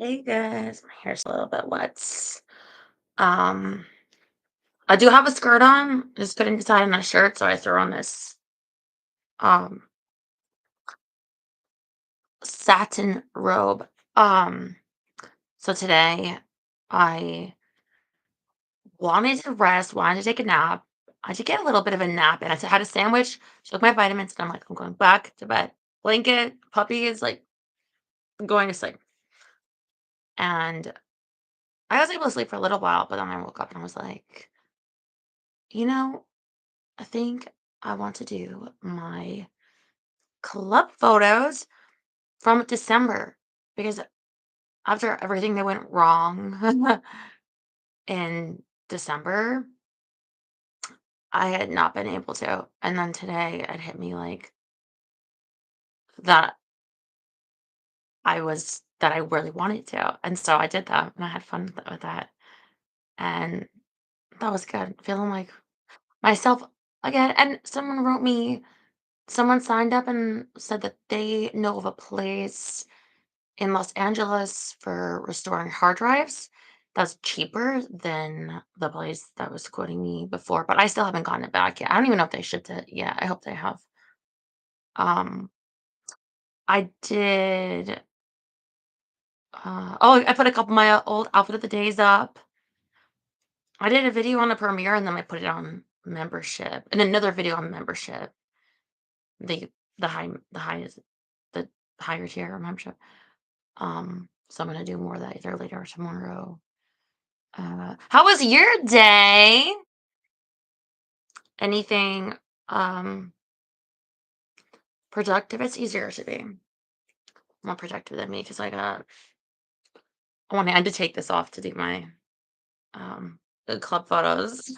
Hey guys, my hair's a little bit wet. Um, I do have a skirt on. Just couldn't decide on a shirt, so I threw on this um satin robe. Um, so today I wanted to rest, wanted to take a nap. I did get a little bit of a nap, and had a sandwich, took my vitamins, and I'm like, I'm going back to bed. Blanket, puppy is like going to sleep. And I was able to sleep for a little while, but then I woke up and I was like, you know, I think I want to do my club photos from December because after everything that went wrong in December, I had not been able to. And then today it hit me like that that I really wanted to. And so I did that and I had fun with that. And that was good. Feeling like myself again. And someone signed up and said that they know of a place in Los Angeles for restoring hard drives. That's cheaper than the place that was quoting me before, but I still haven't gotten it back yet. I don't even know if they shipped it yet. I hope they have. Um, I did. I put a couple of my old outfit of the days up. I did a video on a premiere, and then I put it on membership, and another video on membership. The the high is the higher tier membership. So I'm gonna do more of that either later or tomorrow. How was your day? Anything productive? It's easier to be more productive than me because I wanted to take this off to do my club photos.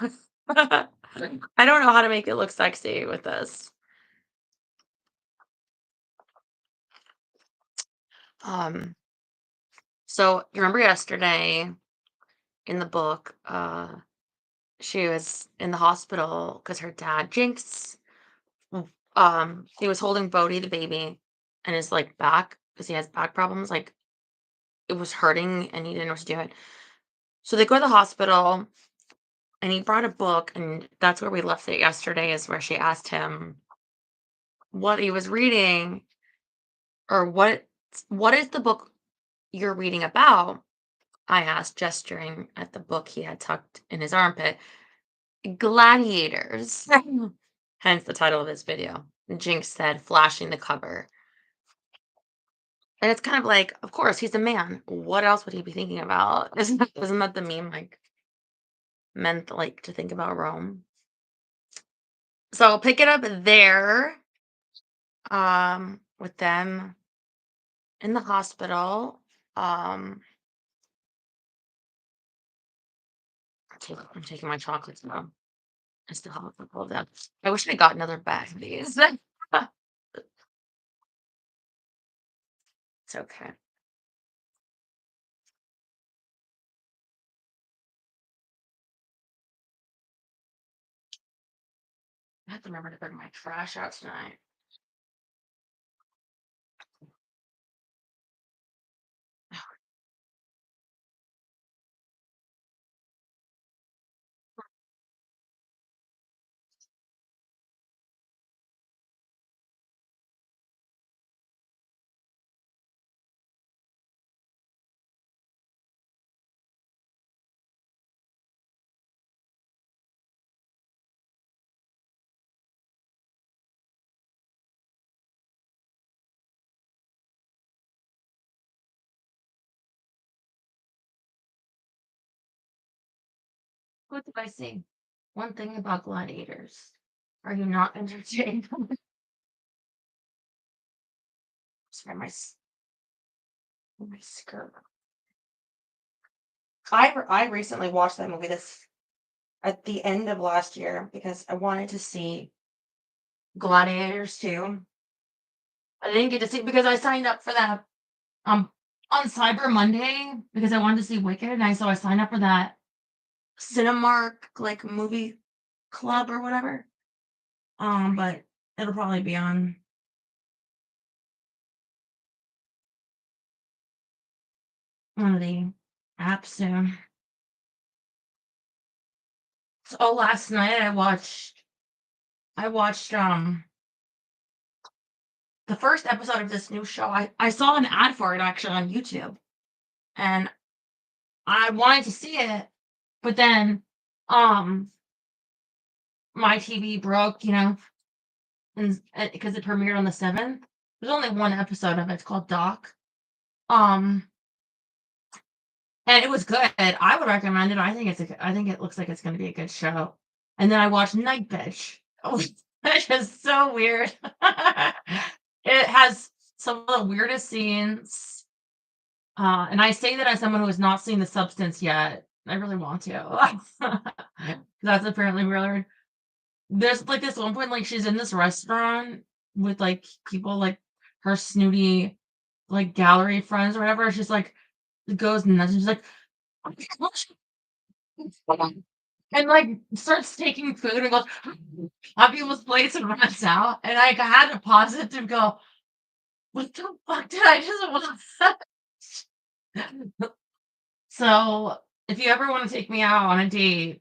I don't know how to make it look sexy with this. Um, so you remember yesterday in the book, she was in the hospital because her dad, Jinx, he was holding Bodhi, the baby, and his like back because he has back problems. Like it was hurting and he didn't know what to do it. So they go to the hospital and he brought a book, and that's where we left it yesterday, is where she asked him what he was reading or what is the book you're reading about? I asked, gesturing at the book he had tucked in his armpit. Gladiators. Hence the title of this video. Jinx said, flashing the cover. And it's kind of like, of course, he's a man. What else would he be thinking about? Isn't that the meme? Like, men like to think about Rome. So I'll pick it up there, with them in the hospital. Um, I'm taking my chocolates now. I still have a couple of them. I wish I got another bag of these. It's okay. I have to remember to bring my trash out tonight. What did I say? One thing about gladiators. Are you not entertained? Sorry, my skirt. I recently watched that movie this at the end of last year because I wanted to see Gladiators too. I didn't get to see it because I signed up for that um on Cyber Monday because I wanted to see Wicked, and I signed up for that Cinemark like movie club or whatever. But it'll probably be on. one of the apps soon. So last night I watched the first episode of this new show. I saw an ad for it actually on YouTube, and I wanted to see it, but then um my TV broke, and because it premiered on the 7th. There's only one episode of it. It's called Doc. Um and it was good. I would recommend it. I think it looks like it's going to be a good show. And then I watched Night Bitch. Oh, which is so weird. It has some of the weirdest scenes. And I say that as someone who has not seen The Substance yet. I really want to. That's apparently weird. There's like this one point, like she's in this restaurant with like people like her snooty like gallery friends or whatever. She's like goes nuts. She's like, "Oh my gosh," and like starts taking food and goes on people's plates and runs out. And I had to pause it to go, what the fuck did I just watch? So if you ever want to take me out on a date,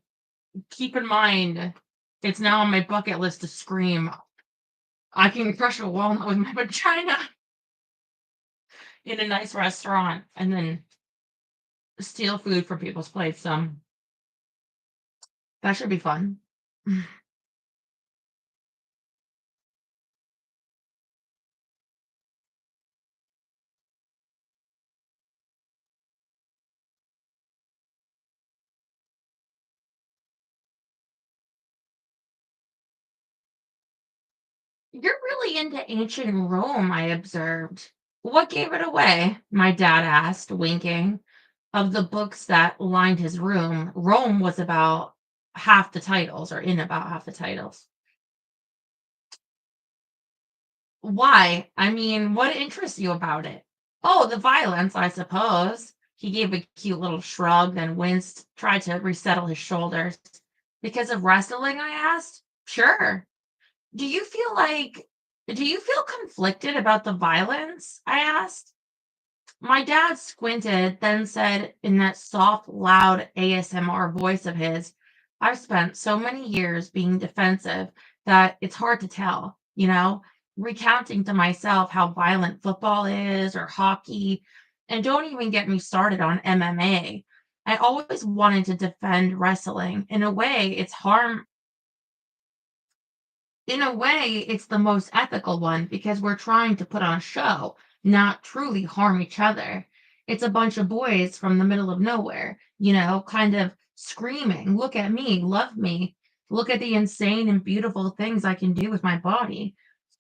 keep in mind it's now on my bucket list to scream. I can crush a walnut with my vagina in a nice restaurant and then steal food from people's plates. That should be fun. You're really into ancient Rome, I observed. What gave it away? My dad asked, winking. Of the books that lined his room, Rome was about half the titles, or in about half the titles. Why? I mean, what interests you about it? Oh, the violence, I suppose. He gave a cute little shrug, then winced, tried to resettle his shoulders. Because of wrestling, I asked. Sure. Do you feel like, do you feel conflicted about the violence? I asked. My dad squinted, then said in that soft, loud ASMR voice of his, I've spent so many years being defensive that it's hard to tell, recounting to myself how violent football is or hockey. And don't even get me started on MMA. I always wanted to defend wrestling. In a way, it's the most ethical one because we're trying to put on a show, not truly harm each other. It's a bunch of boys from the middle of nowhere, kind of screaming, look at me, love me, look at the insane and beautiful things I can do with my body.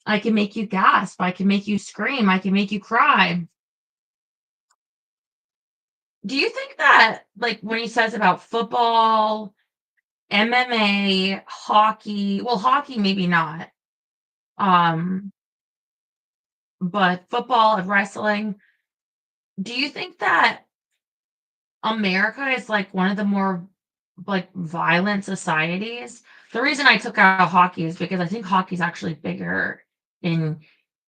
I can make you gasp, I can make you scream, I can make you cry. Do you think that, like, when he says about football, MMA, hockey, well, hockey, maybe not. Um, but football and wrestling, do you think that America is like one of the more like violent societies? The reason I took out hockey is because I think hockey is actually bigger in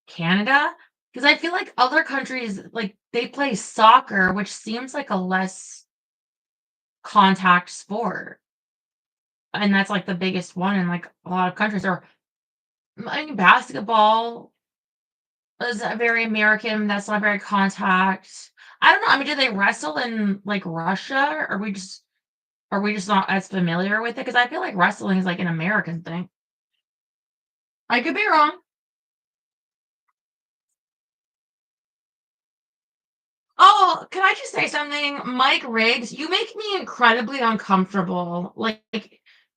Canada. Because I feel like other countries, like they play soccer, which seems like a less contact sport. And that's like the biggest one in like a lot of countries. Or I mean, basketball is a very American. That's not very contact. I don't know. I mean, do they wrestle in like Russia? Or are we just not as familiar with it? Because I feel like wrestling is like an American thing. I could be wrong. Oh, can I just say something? Mike Riggs, you make me incredibly uncomfortable. Like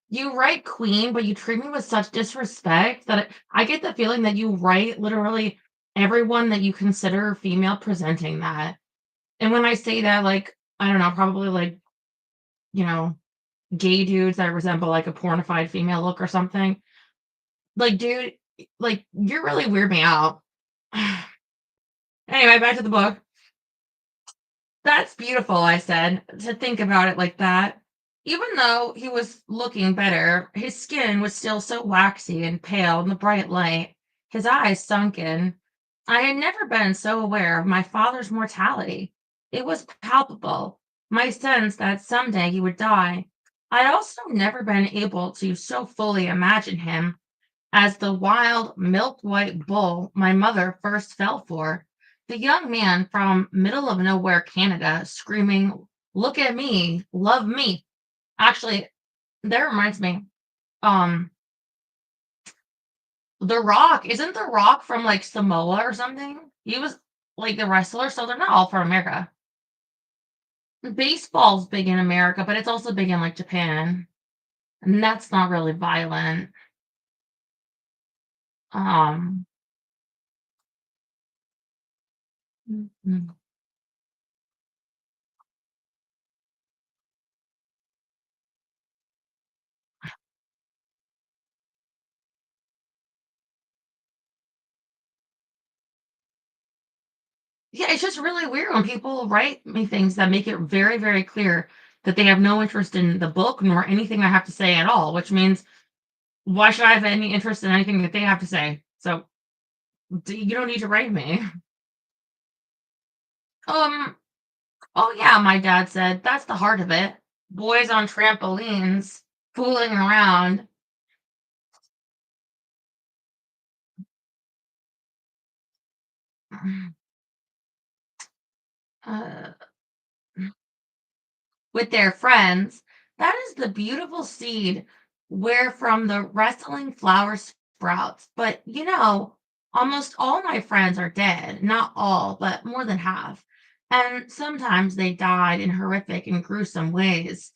you write queen, but you treat me with such disrespect that I get the feeling that you write literally everyone that you consider female presenting that. And when I say that, like, I don't know, probably like, you know, gay dudes that resemble like a pornified female look or something. Like, dude, like, you're really weird me out. Anyway, back to the book. That's beautiful, I said, to think about it like that. Even though he was looking better, his skin was still so waxy and pale in the bright light, his eyes sunken. I had never been so aware of my father's mortality. It was palpable, my sense that someday he would die. I'd also never been able to so fully imagine him as the wild, milk white bull my mother first fell for. The young man from middle of nowhere Canada screaming, "Look at me, love me." Actually, that reminds me, um, The Rock, isn't The Rock from like Samoa or something? He was like the wrestler, so they're not all from America. Baseball's big in America, but it's also big in like Japan. And that's not really violent. Um, mm, yeah, it's just really weird when people write me things that make it very, very clear that they have no interest in the book nor anything I have to say at all, which means why should I have any interest in anything that they have to say? So you don't need to write me. Um, oh yeah, my dad said, that's the heart of it. Boys on trampolines, fooling around. Uh, with their friends. That is the beautiful seed where from the wrestling flower sprouts. But almost all my friends are dead. Not all, but more than half. And sometimes they died in horrific and gruesome ways.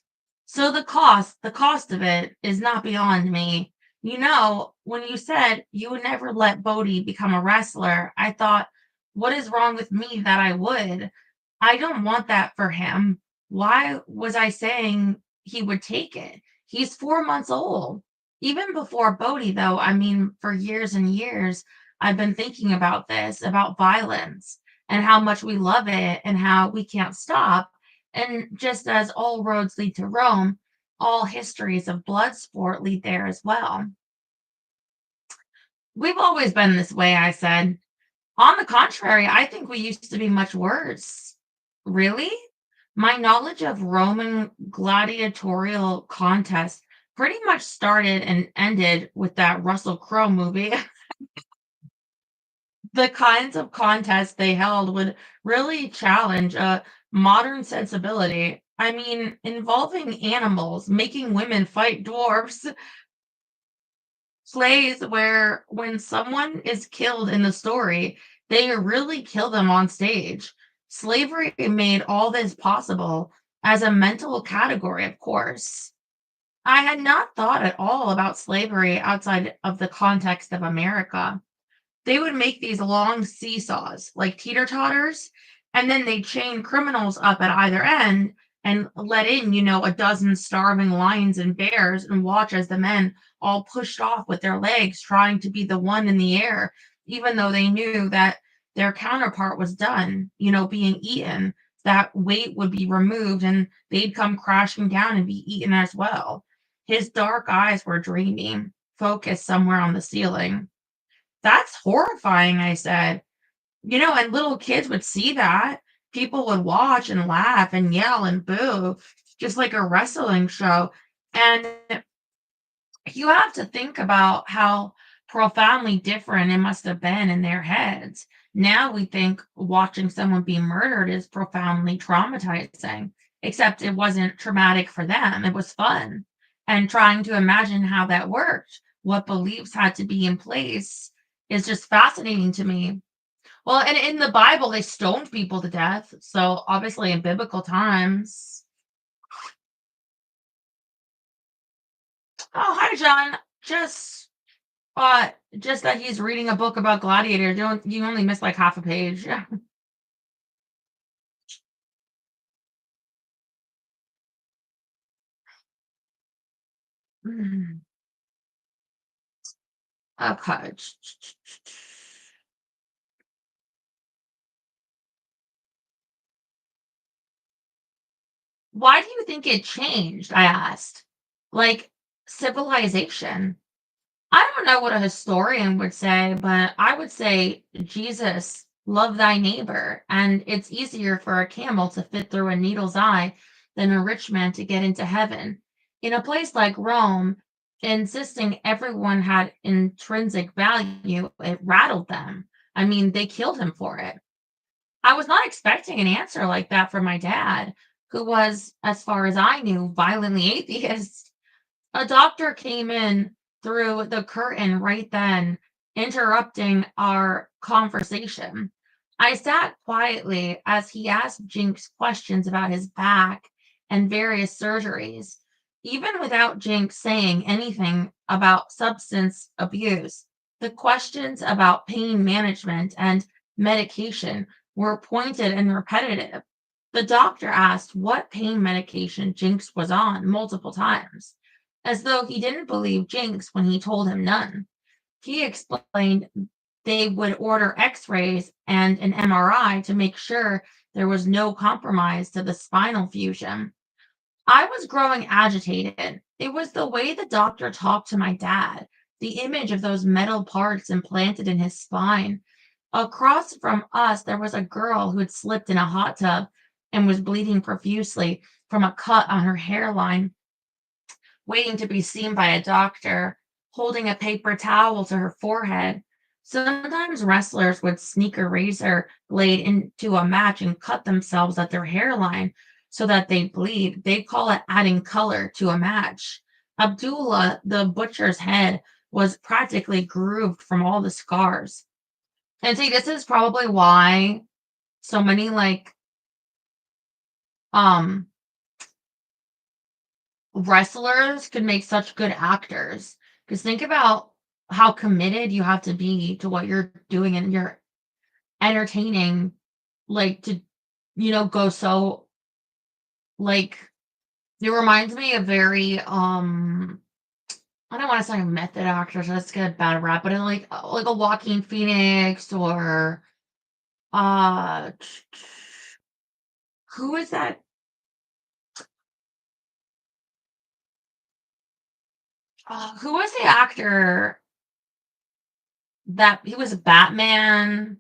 So the cost of it is not beyond me. When you said you would never let Bodhi become a wrestler, I thought, what is wrong with me that I would? I don't want that for him. Why was I saying he would take it? He's 4 months old. Even before Bodhi, though, I mean, for years and years, I've been thinking about this, about violence and how much we love it and how we can't stop. And just as all roads lead to Rome, all histories of blood sport lead there as well. We've always been this way, I said. On the contrary, I think we used to be much worse. Really? My knowledge of Roman gladiatorial contests pretty much started and ended with that Russell Crowe movie. The kinds of contests they held would really challenge a modern sensibility. I mean, involving animals, making women fight dwarfs, plays where when someone is killed in the story, they really kill them on stage. Slavery made all this possible as a mental category, of course. I had not thought at all about slavery outside of the context of America. They would make these long seesaws, like teeter-totters, and then they'd chain criminals up at either end and let in, a dozen starving lions and bears and watch as the men all pushed off with their legs, trying to be the one in the air, even though they knew that their counterpart was done, being eaten. That weight would be removed and they'd come crashing down and be eaten as well. His dark eyes were dreamy, focused somewhere on the ceiling. That's horrifying, I said. And little kids would see that. People would watch and laugh and yell and boo, just like a wrestling show. And you have to think about how profoundly different it must have been in their heads. Now we think watching someone be murdered is profoundly traumatizing, except it wasn't traumatic for them. It was fun. And trying to imagine how that worked, what beliefs had to be in place, is just fascinating to me. Well, and in the Bible, they stoned people to death. So obviously, in biblical times. Oh, hi, John. Just that he's reading a book about gladiators. You only missed like half a page. Mm, okay. Why do you think it changed? I asked. Like civilization. I don't know what a historian would say, but I would say Jesus love thy neighbor, and it's easier for a camel to fit through a needle's eye than a rich man to get into heaven. In a place like Rome, insisting everyone had intrinsic value, it rattled them. I mean, they killed him for it. I was not expecting an answer like that from my dad, who was, as far as I knew, violently atheist. A doctor came in through the curtain right then, interrupting our conversation. I sat quietly as he asked Jinx questions about his back and various surgeries. Even without Jinx saying anything about substance abuse, the questions about pain management and medication were pointed and repetitive. The doctor asked what pain medication Jinx was on multiple times, as though he didn't believe Jinx when he told him none. He explained they would order x rays and an MRI to make sure there was no compromise to the spinal fusion. I was growing agitated. It was the way the doctor talked to my dad, the image of those metal parts implanted in his spine. Across from us, there was a girl who had slipped in a hot tub and was bleeding profusely from a cut on her hairline, waiting to be seen by a doctor, holding a paper towel to her forehead. Sometimes wrestlers would sneak a razor blade into a match and cut themselves at their hairline so that they bleed. They call it adding color to a match. Abdullah, the butcher's head, was practically grooved from all the scars. And see, this is probably why so many um wrestlers could make such good actors. Because think about how committed you have to be to what you're doing and you're entertaining, like to, go so like it reminds me of very I don't want to say method actors, that's get a bad rap, but in like a Joaquin Phoenix or uh who is that? Who was the actor that he was Batman?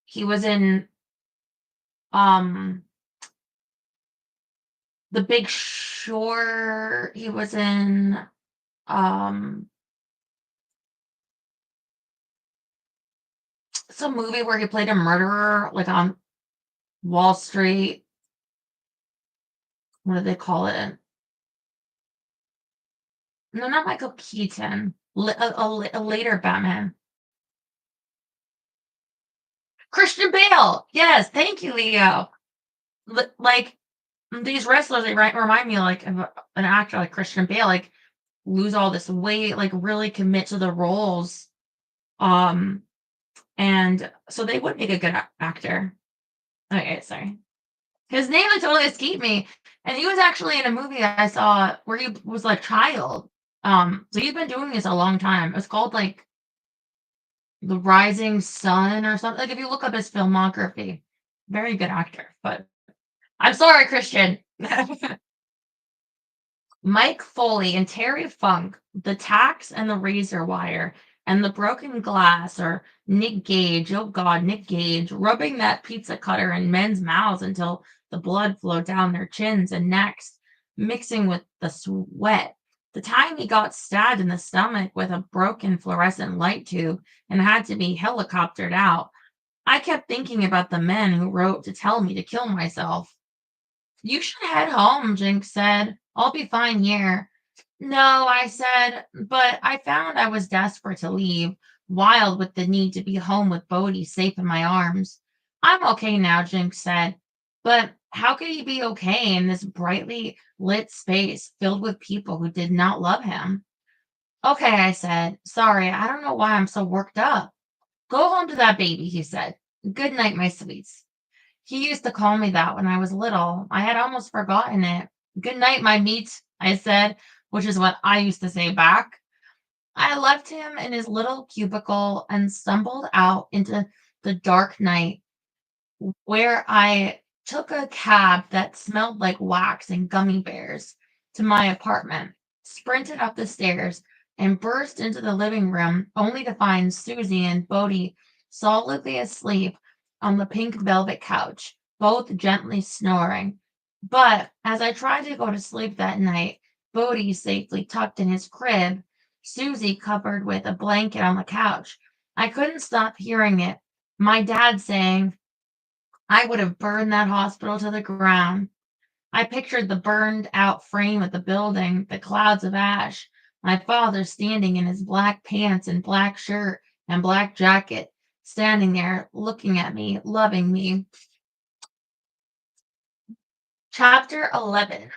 He was in um The Big Short. He was in um some movie where he played a murderer, like on Wall Street. What do they call it? No, not Michael Keaton. A later Batman. Christian Bale. Yes, thank you, Leo. Like these wrestlers, they remind me like of an actor like Christian Bale. Like lose all this weight, like really commit to the roles. Um, and so they would make a good actor. Okay, sorry. His name would totally escaped me, and he was actually in a movie I saw where he was like child. So he's been doing this a long time. It's called like The Rising Sun or something. Like if you look up his filmography, very good actor. But I'm sorry, Christian. Mike Foley and Terry Funk, The Tax and the Razor Wire, and The Broken Glass, or Nick Gage, oh God, Nick Gage, rubbing that pizza cutter in men's mouths until the blood flowed down their chins and necks, mixing with the sweat. The time he got stabbed in the stomach with a broken fluorescent light tube and had to be helicoptered out. I kept thinking about the men who wrote to tell me to kill myself. You should head home, Jinx said. I'll be fine here. No, I said, but I found I was desperate to leave, wild with the need to be home with Bodhi safe in my arms. I'm okay now, Jinx said, but how could he be okay in this brightly lit space filled with people who did not love him? Okay, I said. Sorry, I don't know why I'm so worked up. Go home to that baby, he said. Good night, my sweets. He used to call me that when I was little. I had almost forgotten it. Good night, my meat, I said, which is what I used to say back. I left him in his little cubicle and stumbled out into the dark night, where I took a cab that smelled like wax and gummy bears to my apartment, sprinted up the stairs, and burst into the living room, only to find Susie and Bodie solidly asleep on the pink velvet couch, both gently snoring. But as I tried to go to sleep that night, Bodie safely tucked in his crib, Susie covered with a blanket on the couch, I couldn't stop hearing it. My dad saying, I would have burned that hospital to the ground. I pictured the burned out frame of the building, the clouds of ash, my father standing in his black pants and black shirt and black jacket, standing there looking at me, loving me. Chapter 11.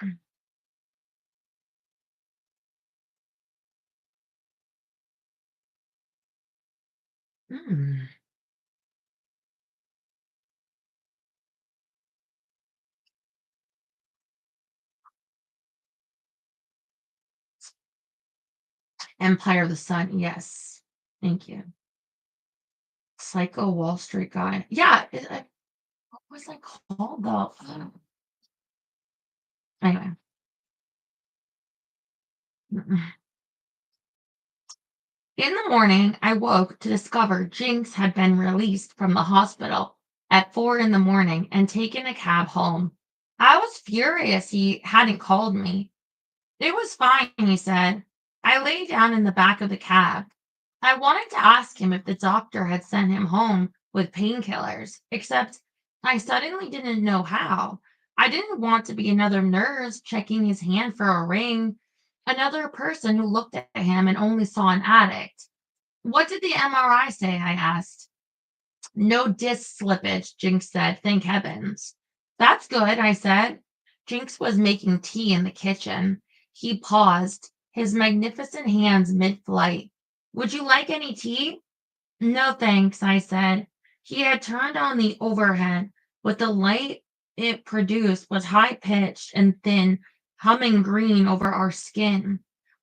Hmm. Empire of the Sun. Yes. Thank you. Psycho Wall Street guy. Yeah. What was that called though? Anyway. Mm-mm. In the morning, I woke to discover Jinx had been released from the hospital at 4 in the morning and taken a cab home. I was furious he hadn't called me. It was fine, he said. I lay down in the back of the cab. I wanted to ask him if the doctor had sent him home with painkillers, except I suddenly didn't know how. I didn't want to be another nurse checking his hand for a ring, another person who looked at him and only saw an addict. What did the MRI say? I asked. No disc slippage, Jinx said. Thank heavens. That's good, I said. Jinx was making tea in the kitchen. He paused, his magnificent hands mid flight. Would you like any tea? No, thanks, I said. He had turned on the overhead, but the light it produced was high pitched and thin, humming green over our skin.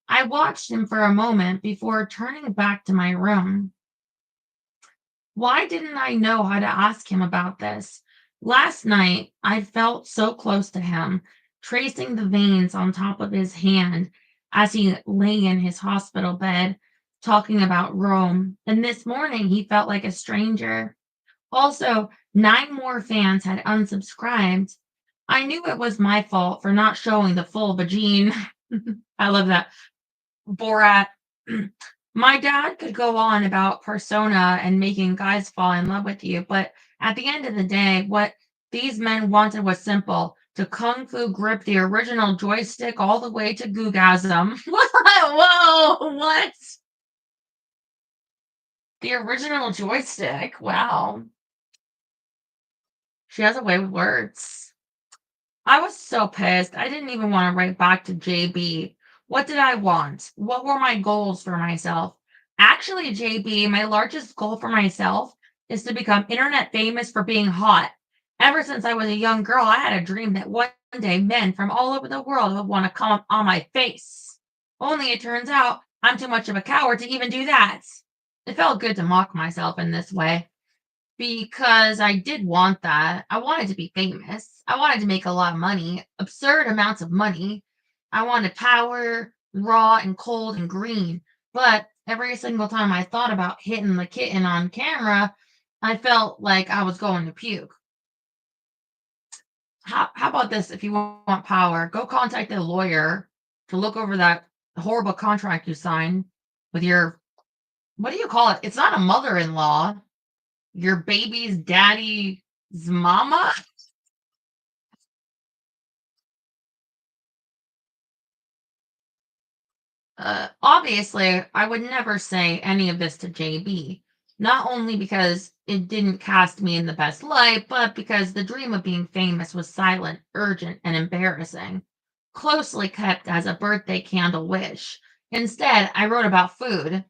I watched him for a moment before turning back to my room. Why didn't I know how to ask him about this? Last night, I felt so close to him, tracing the veins on top of his hand as he lay in his hospital bed, talking about Rome. And this morning, he felt like a stranger. Also, 9 more fans had unsubscribed. I knew it was my fault for not showing the full vagine. I love that. Borat. My dad could go on about persona and making guys fall in love with you, but at the end of the day, what these men wanted was simple to kung fu grip the original joystick all the way to googasm. Whoa, what? The original joystick. Wow. She has a way with words. I was so pissed. I didn't even want to write back to JB. What did I want? What were my goals for myself? Actually, JB, my largest goal for myself is to become internet famous for being hot. Ever since I was a young girl, I had a dream that one day men from all over the world would want to come up on my face. Only it turns out I'm too much of a coward to even do that. It felt good to mock myself in this way because I did want that. I wanted to be famous. I wanted to make a lot of money, absurd amounts of money. I wanted power, raw and cold and green. But every single time I thought about hitting the kitten on camera, I felt like I was going to puke. How about this? If you want power, go contact a lawyer to look over that horrible contract you signed with your, what do you call it? It's not a mother in law, your baby's daddy's mama? Obviously, I would never say any of this to JB. Not only because it didn't cast me in the best light, but because the dream of being famous was silent, urgent, and embarrassing. Closely kept as a birthday candle wish. Instead, I wrote about food.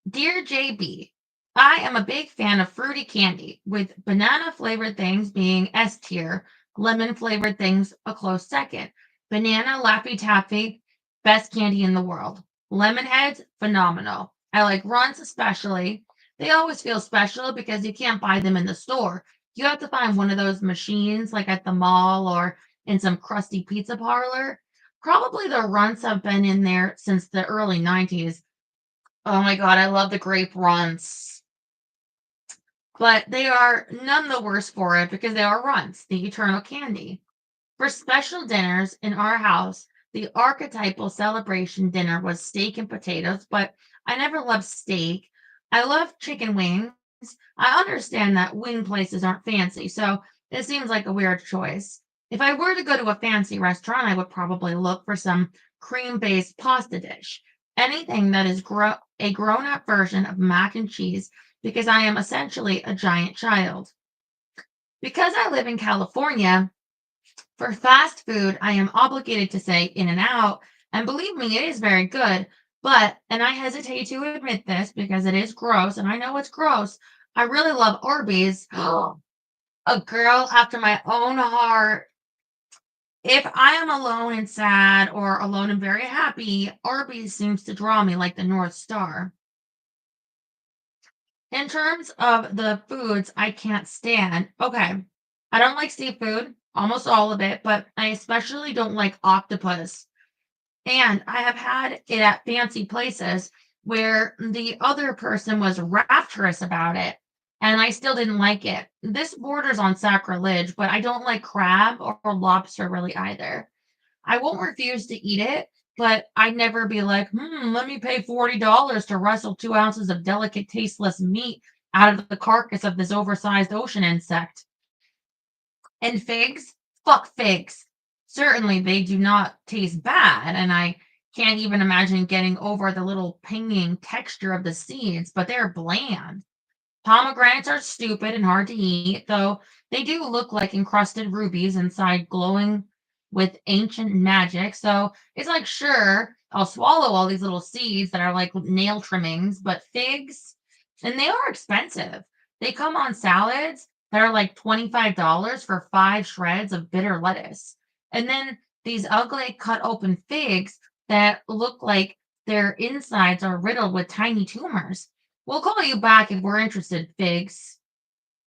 Dear JB, I am a big fan of fruity candy, with banana flavored things being S tier, lemon flavored things a close second. Banana Laffy Taffy, best candy in the world. Lemon heads, phenomenal. I like runs especially. They always feel special because you can't buy them in the store. You have to find one of those machines like at the mall or in some crusty pizza parlor. Probably the runts have been in there since the early 90s. Oh my god, I love the grape runts. but they are none the worse for it because they are runts, the eternal candy. For special dinners in our house, the archetypal celebration dinner was steak and potatoes, but I never loved steak. I love chicken wings. I understand that wing places aren't fancy, so it seems like a weird choice. If I were to go to a fancy restaurant, I would probably look for some cream-based pasta dish. Anything that is a grown-up version of mac and cheese because I am essentially a giant child. Because I live in California, for fast food, I am obligated to say In and Out, and believe me, it is very good. But, and I hesitate to admit this because it is gross, and I know it's gross. I really love Arby's. A girl after my own heart. If I am alone and sad or alone and very happy, Arby's seems to draw me like the North Star. In terms of the foods I can't stand, okay, I don't like seafood, almost all of it, but I especially don't like octopus. And I have had it at fancy places where the other person was rapturous about it, and I still didn't like it. This borders on sacrilege, but I don't like crab or lobster really either. I won't refuse to eat it, but I'd never be like, let me pay $40 to wrestle 2 ounces of delicate, tasteless meat out of the carcass of this oversized ocean insect. And figs? Fuck figs. Certainly, they do not taste bad, and I can't even imagine getting over the little pinging texture of the seeds, but they're bland. Pomegranates are stupid and hard to eat, though they do look like encrusted rubies inside glowing with ancient magic. So it's like, sure, I'll swallow all these little seeds that are like nail trimmings, but figs, and they are expensive. They come on salads that are like $25 for 5 shreds of bitter lettuce. And then these ugly cut open figs that look like their insides are riddled with tiny tumors. We'll call you back if we're interested, Figs.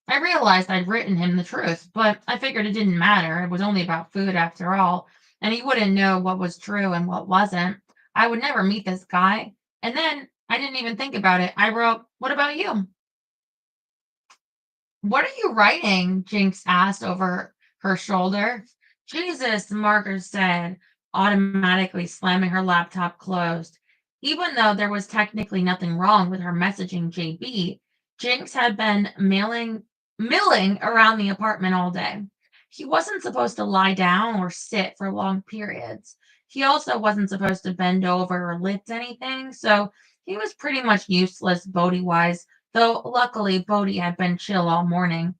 I realized I'd written him the truth, but I figured it didn't matter. It was only about food after all, and he wouldn't know what was true and what wasn't. I would never meet this guy. And then I didn't even think about it. I wrote, "What about you?" "What are you writing?" Jinx asked over her shoulder. "Jesus," Margaret said, automatically slamming her laptop closed. Even though there was technically nothing wrong with her messaging JB, Jinx had been milling around the apartment all day. He wasn't supposed to lie down or sit for long periods. He also wasn't supposed to bend over or lift anything, so he was pretty much useless Bodhi-wise, though luckily Bodhi had been chill all morning.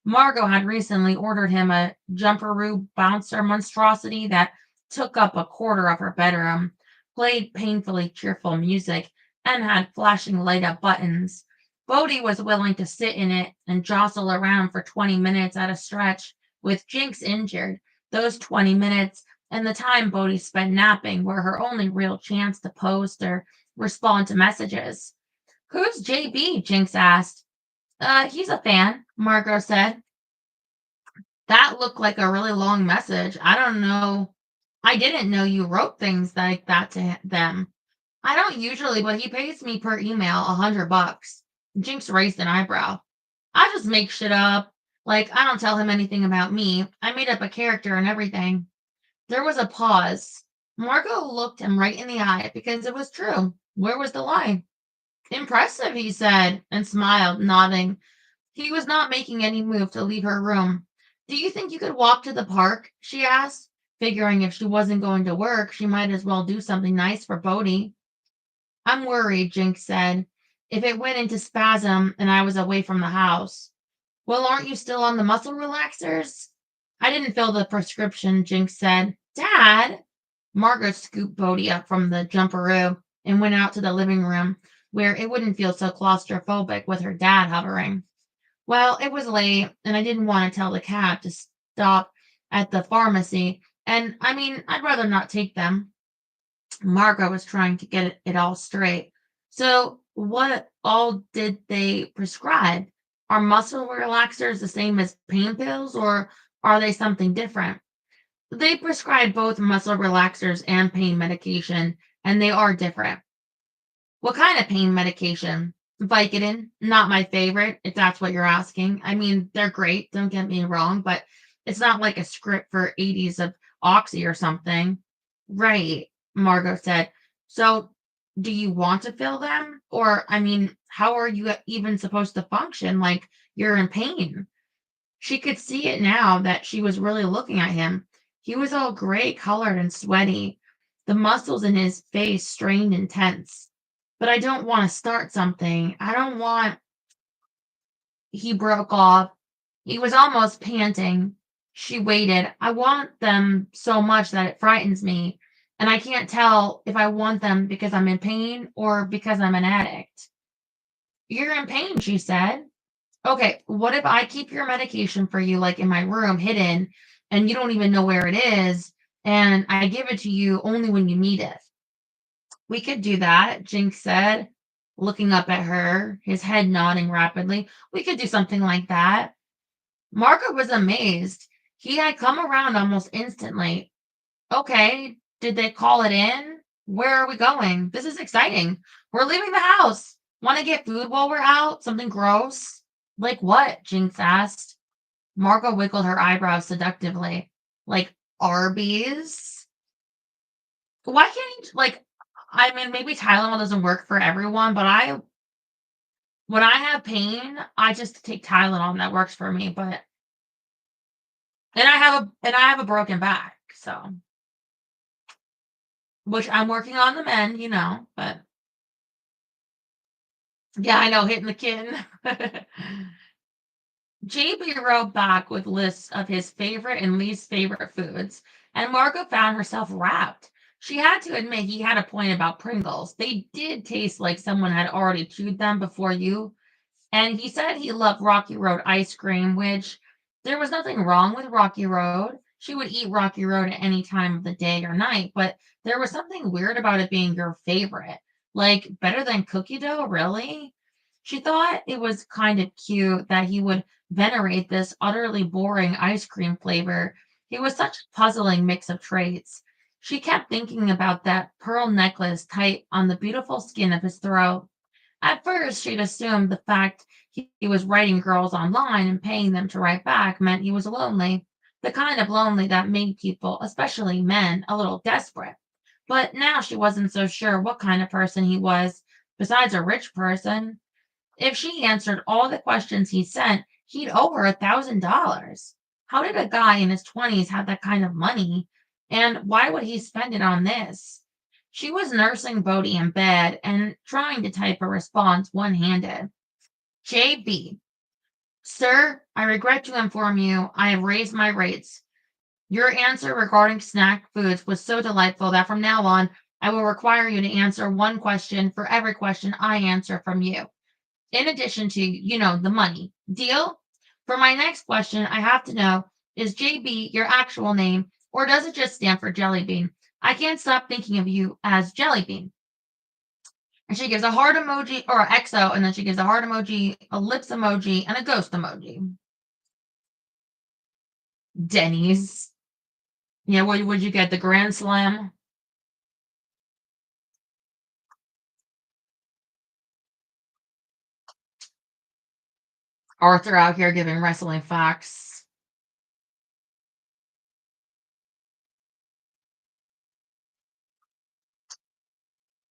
Margot had recently ordered him a jumperoo bouncer monstrosity that took up a quarter of her bedroom, played painfully cheerful music, and had flashing light up buttons. Bodhi was willing to sit in it and jostle around for 20 minutes at a stretch, with Jinx injured. Those 20 minutes and the time Bodhi spent napping were her only real chance to post or respond to messages. "Who's JB?" Jinx asked. He's a fan," Margot said. That looked like a really long message. I don't know. I didn't know you wrote things like that to them. "I don't usually, but he pays me per email $100. Jinx raised an eyebrow. "I just make shit up. Like, I don't tell him anything about me. I made up a character and everything." There was a pause. Margot looked him right in the eye because it was true. Where was the lie? "Impressive," he said, and smiled, nodding. He was not making any move to leave her room. "Do you think you could walk to the park?" she asked, figuring if she wasn't going to work, she might as well do something nice for Bodhi. "I'm worried," Jinx said. "If it went into spasm and I was away from the house." "Well, aren't you still on the muscle relaxers?" "I didn't fill the prescription," Jinx said. "Dad?" Margaret scooped Bodhi up from the jumperoo and went out to the living room where it wouldn't feel so claustrophobic with her dad hovering. "Well, it was late, and I didn't want to tell the cab to stop at the pharmacy, and I mean, I'd rather not take them." Margot was trying to get it all straight. "So, what all did they prescribe? Are muscle relaxers the same as pain pills, or are they something different?" "They prescribe both muscle relaxers and pain medication, and they are different." "What kind of pain medication?" Vicodin, not my favorite, if that's what you're asking. I mean, they're great, don't get me wrong, but it's not like a script for 80s of Oxy or something. Right, Margot said. So, do you want to fill them? Or, I mean, how are you even supposed to function? Like, you're in pain. She could see it now that she was really looking at him. He was all gray colored and sweaty, the muscles in his face strained and tense. But I don't want to start something. I don't want. He broke off. He was almost panting. She waited. I want them so much that it frightens me. And I can't tell if I want them because I'm in pain or because I'm an addict. You're in pain, she said. Okay, what if I keep your medication for you, like in my room, hidden, and you don't even know where it is, and I give it to you only when you need it? We could do that, Jinx said, looking up at her, his head nodding rapidly. We could do something like that. Margaret was amazed. He had come around almost instantly. Okay, did they call it in? Where are we going? This is exciting. We're leaving the house. Want to get food while we're out? Something gross? Like what? Jinx asked. Margot wiggled her eyebrows seductively. Like Arby's? Why can't you, like, I mean, maybe Tylenol doesn't work for everyone, but when I have pain, I just take Tylenol and that works for me. But and I have a broken back, so which I'm working on the mend, but yeah, I know, hitting the kitten. JB wrote back with lists of his favorite and least favorite foods, and Margot found herself rapt. She had to admit he had a point about Pringles. They did taste like someone had already chewed them before you. And he said he loved Rocky Road ice cream, which there was nothing wrong with Rocky Road. She would eat Rocky Road at any time of the day or night, but there was something weird about it being your favorite. Like, better than cookie dough, really? She thought it was kind of cute that he would venerate this utterly boring ice cream flavor. He was such a puzzling mix of traits. She kept thinking about that pearl necklace tight on the beautiful skin of his throat. At first, she'd assumed the fact he was writing girls online and paying them to write back meant he was lonely, the kind of lonely that made people, especially men, a little desperate. But now she wasn't so sure what kind of person he was, besides a rich person. If she answered all the questions he sent, he'd owe her $1,000. How did a guy in his 20s have that kind of money? And why would he spend it on this? She was nursing Bodhi in bed and trying to type a response one handed. JB, sir, I regret to inform you I have raised my rates. Your answer regarding snack foods was so delightful that from now on, I will require you to answer one question for every question I answer from you in addition to, the money. Deal? For my next question, I have to know, is JB your actual name or does it just stand for Jelly Bean? I can't stop thinking of you as Jelly Bean. And she gives a heart emoji or an XO, and then she gives a heart emoji, a lips emoji, and a ghost emoji. Denny's. Yeah, what would you get? The Grand Slam? Arthur out here giving wrestling facts.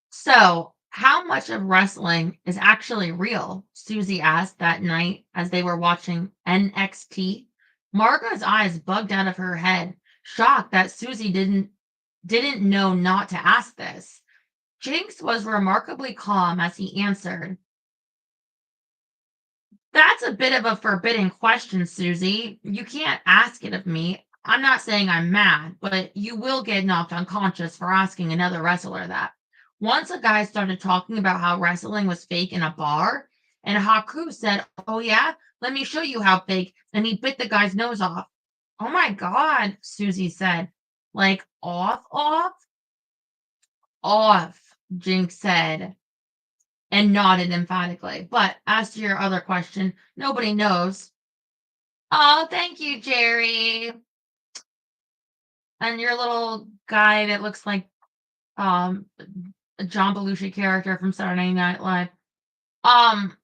So, how much of wrestling is actually real? Susie asked that night as they were watching NXT. Margot's eyes bugged out of her head, shocked that Susie didn't know not to ask this. Jinx was remarkably calm as he answered. That's a bit of a forbidden question, Susie. You can't ask it of me. I'm not saying I'm mad, but you will get knocked unconscious for asking another wrestler that. Once a guy started talking about how wrestling was fake in a bar, and Haku said, "Oh, yeah, let me show you how fake," and he bit the guy's nose off. Oh my God, Susie said. Like, off, off? Off, Jinx said and nodded emphatically. But as to your other question, nobody knows. Oh, thank you, Jerry. And your little guy that looks like a John Belushi character from Saturday Night Live. Um,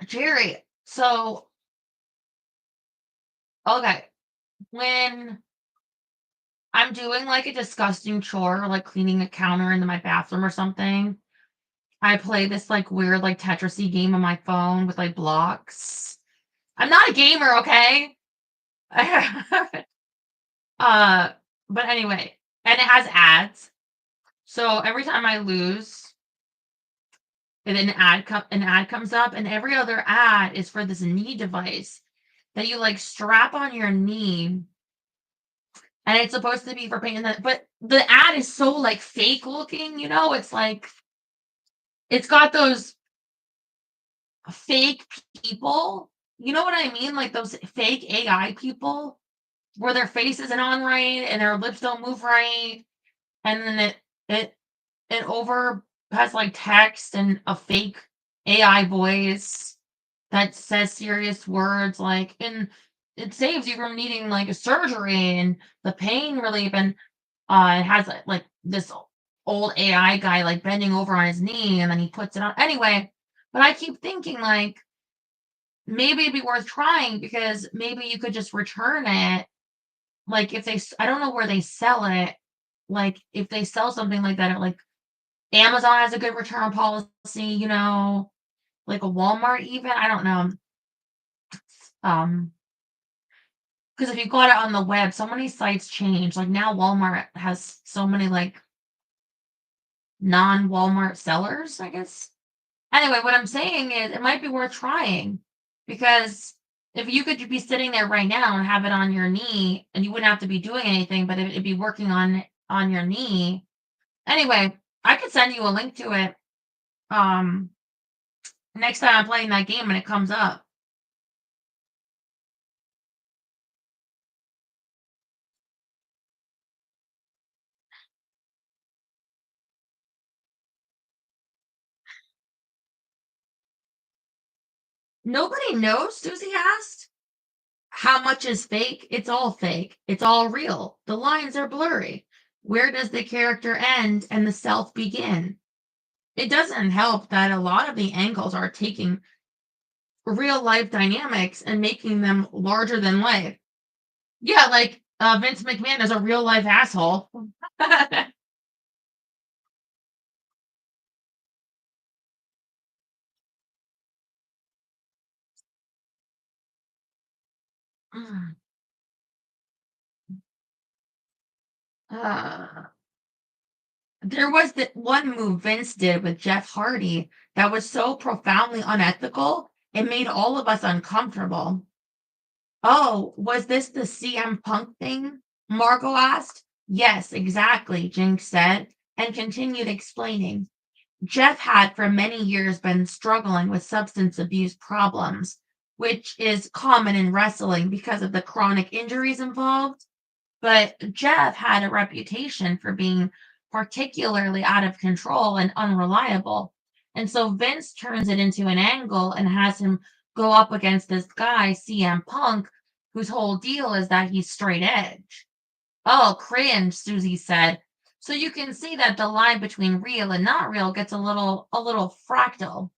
Jerry, so okay, when I'm doing like a disgusting chore, like cleaning a counter in my bathroom or something, I play this like weird like Tetrisy game on my phone with like blocks. I'm not a gamer, okay? uh, but anyway, and it has ads. So every time I lose, and an ad comes up, and every other ad is for this knee device that you like strap on your knee, and it's supposed to be for pain. But the ad is so like fake looking, it's like it's got those fake people. You know what I mean? Like those fake AI people where their face isn't on right and their lips don't move right, and then it it over has like text and a fake AI voice that says serious words like and it saves you from needing like a surgery and the pain relief and it has like this old AI guy like bending over on his knee and then he puts it on anyway. But I keep thinking like maybe it'd be worth trying because maybe you could just return it. Like if I don't know where they sell it. Like if they sell something like that at like Amazon has a good return policy, like a Walmart even. I don't know. Um, because if you got it on the web, so many sites change. Like now Walmart has so many like non-Walmart sellers, I guess. Anyway, what I'm saying is it might be worth trying because if you could be sitting there right now and have it on your knee and you wouldn't have to be doing anything, but it'd be working on your knee. Anyway, I could send you a link to it um next time I'm playing that game and it comes up. Nobody knows, Susie asked. How much is fake? It's all fake. It's all real. The lines are blurry. Where does the character end and the self begin? It doesn't help that a lot of the angles are taking real life dynamics and making them larger than life. Yeah, like Vince McMahon is a real life asshole. uh, there was that one move Vince did with Jeff Hardy that was so profoundly unethical, it made all of us uncomfortable. Oh, was this the CM Punk thing? Margot asked. Yes, exactly, Jinx said, and continued explaining. Jeff had for many years been struggling with substance abuse problems, which is common in wrestling because of the chronic injuries involved. But Jeff had a reputation for being particularly out of control and unreliable. And so Vince turns it into an angle and has him go up against this guy, CM Punk, whose whole deal is that he's straight edge. Oh, cringe, Susie said. So you can see that the line between real and not real gets a little fractal.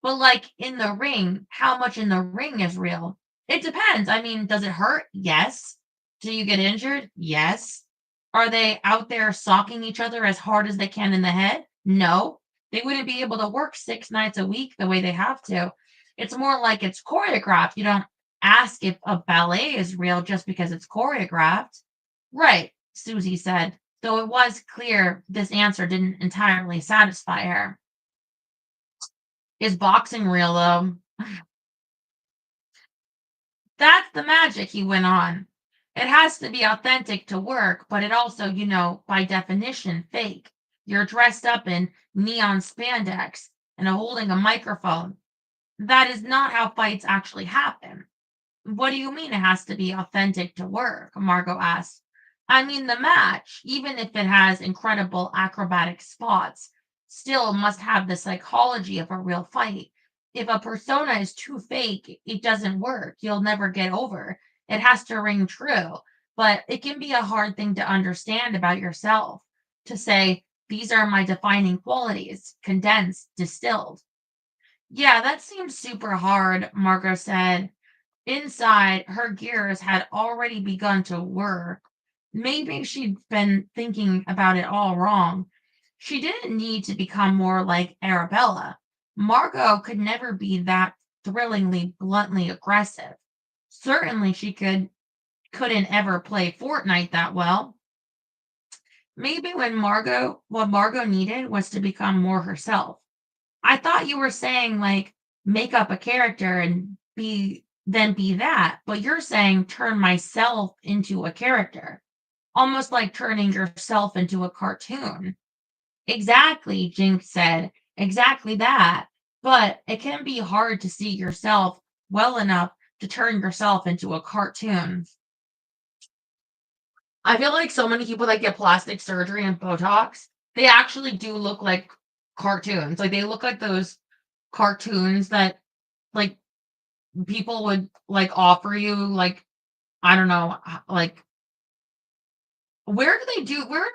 But like in the ring, how much in the ring is real? It depends. I mean, does it hurt? Yes. Do you get injured? Yes. Are they out there socking each other as hard as they can in the head? No. They wouldn't be able to work 6 nights a week the way they have to. It's more like it's choreographed. You don't ask if a ballet is real just because it's choreographed. Right, Susie said, though it was clear this answer didn't entirely satisfy her. Is boxing real, though? That's the magic, he went on. It has to be authentic to work, but it also, by definition, fake. You're dressed up in neon spandex and holding a microphone. That is not how fights actually happen. What do you mean it has to be authentic to work? Margot asked. I mean, the match, even if it has incredible acrobatic spots, still must have the psychology of a real fight. If a persona is too fake, it doesn't work. You'll never get over. It has to ring true. But it can be a hard thing to understand about yourself, to say, these are my defining qualities, condensed, distilled. Yeah, that seems super hard, Margot said. Inside, her gears had already begun to whir. Maybe she'd been thinking about it all wrong. She didn't need to become more like Arabella. Margot could never be that thrillingly bluntly aggressive. Certainly she couldn't ever play Fortnite that well. Maybe what Margot needed was to become more herself. I thought you were saying like make up a character and be that, but you're saying turn myself into a character, almost like turning yourself into a cartoon. Exactly, Jinx said. Exactly that. But it can be hard to see yourself well enough to turn yourself into a cartoon. I feel like so many people that get plastic surgery and Botox, they actually do look like cartoons. Like they look like those cartoons that like people would like offer you like I don't know like where do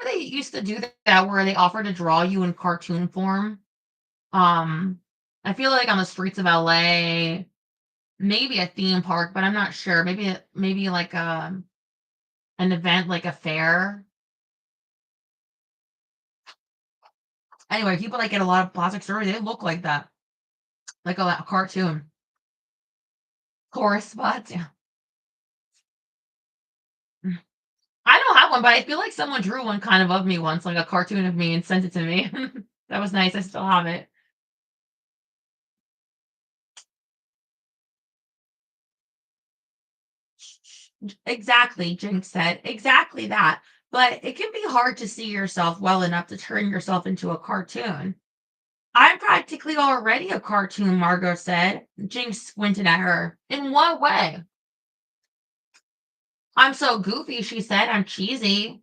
they used to do that where they offer to draw you in cartoon form? Um I feel like on the streets of LA, maybe a theme park, but I'm not sure. Maybe like an event like a fair. Anyway, people that get a lot of plastic surgery, they look like that. Like a cartoon. Chorus spots. Yeah. Mm. I don't have one, but I feel like someone drew one kind of me once, like a cartoon of me and sent it to me. That was nice. I still have it. Exactly, Jinx said. Exactly that. But it can be hard to see yourself well enough to turn yourself into a cartoon. I'm practically already a cartoon, Margot said. Jinx squinted at her. In what way? I'm so goofy, she said. I'm cheesy.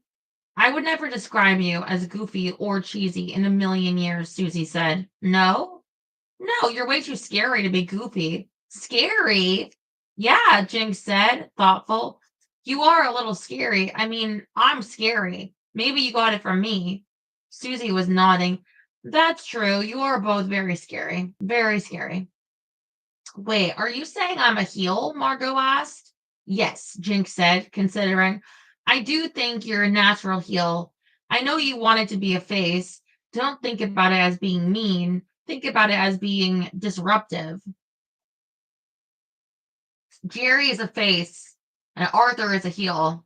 I would never describe you as goofy or cheesy in a million years, Susie said. No? No, you're way too scary to be goofy. Scary? Yeah, Jinx said, thoughtful. You are a little scary. I mean, I'm scary. Maybe you got it from me. Susie was nodding. That's true. You are both very scary. Very scary. Wait, are you saying I'm a heel? Margot asked. Yes, Jinx said, considering. I do think you're a natural heel. I know you wanted to be a face. Don't think about it as being mean. Think about it as being disruptive. Jerry is a face, and Arthur is a heel.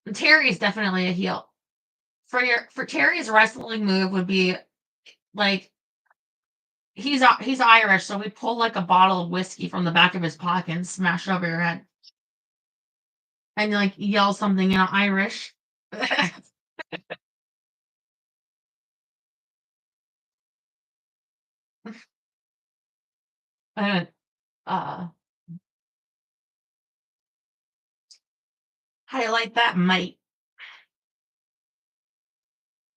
And Terry is definitely a heel. For Terry's wrestling move would be like he's Irish, so we pull like a bottle of whiskey from the back of his pocket and smash it over your head. And like yell something in Irish. uh, uh, highlight that might.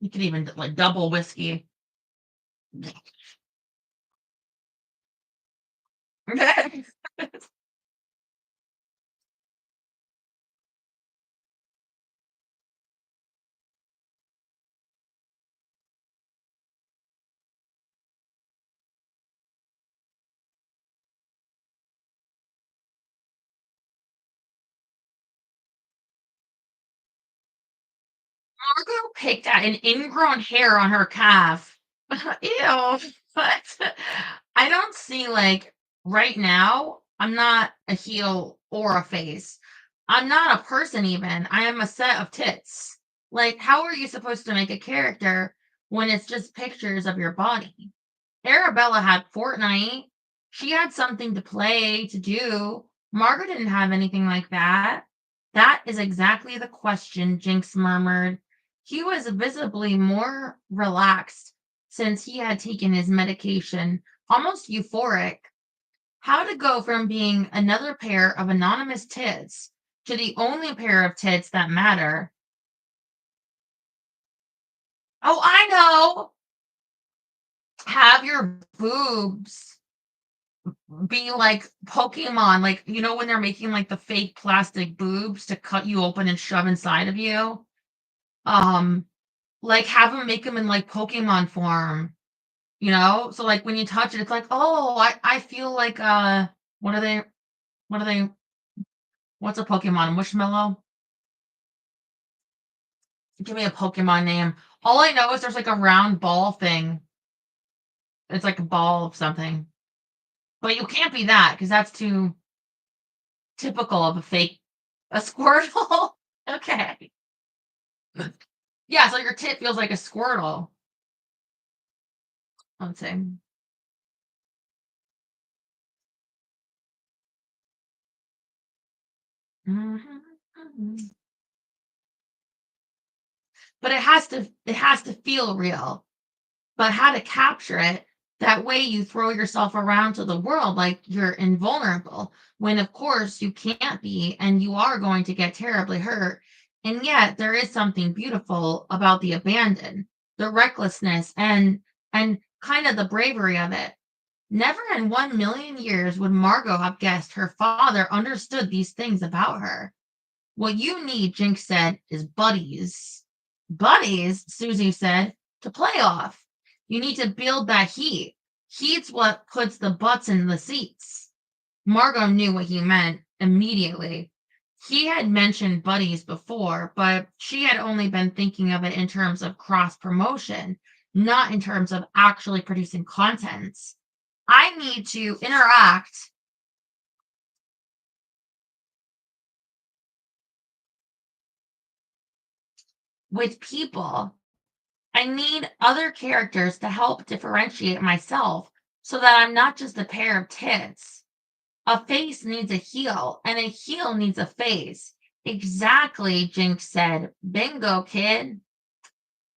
You could even like double whiskey. Margot picked at an ingrown hair on her calf. Ew. But I don't see like right now, I'm not a heel or a face. I'm not a person even. I am a set of tits. Like, how are you supposed to make a character when it's just pictures of your body? Arabella had Fortnite. She had something to play, to do. Margaret didn't have anything like that. That is exactly the question, Jinx murmured. He was visibly more relaxed since he had taken his medication, almost euphoric. How to go from being another pair of anonymous tits to the only pair of tits that matter. Oh, I know. Have your boobs be like Pokemon, like when they're making like the fake plastic boobs to cut you open and shove inside of you. Um, like have them make them in like Pokemon form. So, like, when you touch it, it's like, "Oh, I feel like, what are they what are they what's a Pokemon? Mushmallow? Give me a Pokemon name." All I know is there's, like, a round ball thing. It's like a ball of something. But you can't be that because that's too typical of a Squirtle? Okay. Yeah, so your tit feels like a Squirtle. Let's see. Mhm, mhm. But it has to feel real. But how to capture it, that way you throw yourself around to the world like you're invulnerable, when of course you can't be and you are going to get terribly hurt. And yet there is something beautiful about the abandon, the recklessness and kind of the bravery of it. Never in 1 million years would Margot have guessed her father understood these things about her. What you need, Jinx said, is buddies. Buddies, Susie said, to play off. You need to build that heat. Heat's what puts the butts in the seats. Margot knew what he meant immediately. He had mentioned buddies before, but she had only been thinking of it in terms of cross promotion, not in terms of actually producing contents. I need to interact with people. I need other characters to help differentiate myself so that I'm not just a pair of tits. A face needs a heel, and a heel needs a face. Exactly, Jinx said. Bingo, kid.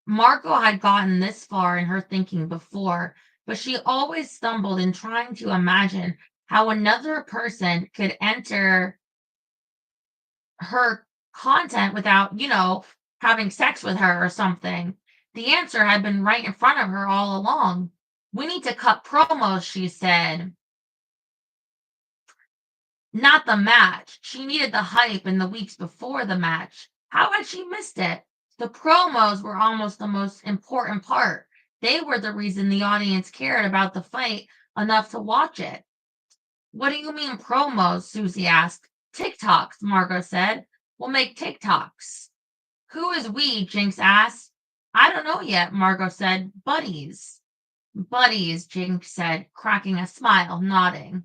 Margot had gotten this far in her thinking before, but she always stumbled in trying to imagine how another person could enter her content without, having sex with her or something. The answer had been right in front of her all along. We need to cut promos, she said. Not the match. She needed the hype in the weeks before the match. How had she missed it? The promos were almost the most important part. They were the reason the audience cared about the fight enough to watch it. What do you mean promos? Susie asked. TikToks, Margot said. We'll make TikToks. Who is we? Jinx asked. I don't know yet, Margot said. Buddies. Buddies, Jinx said, cracking a smile, nodding.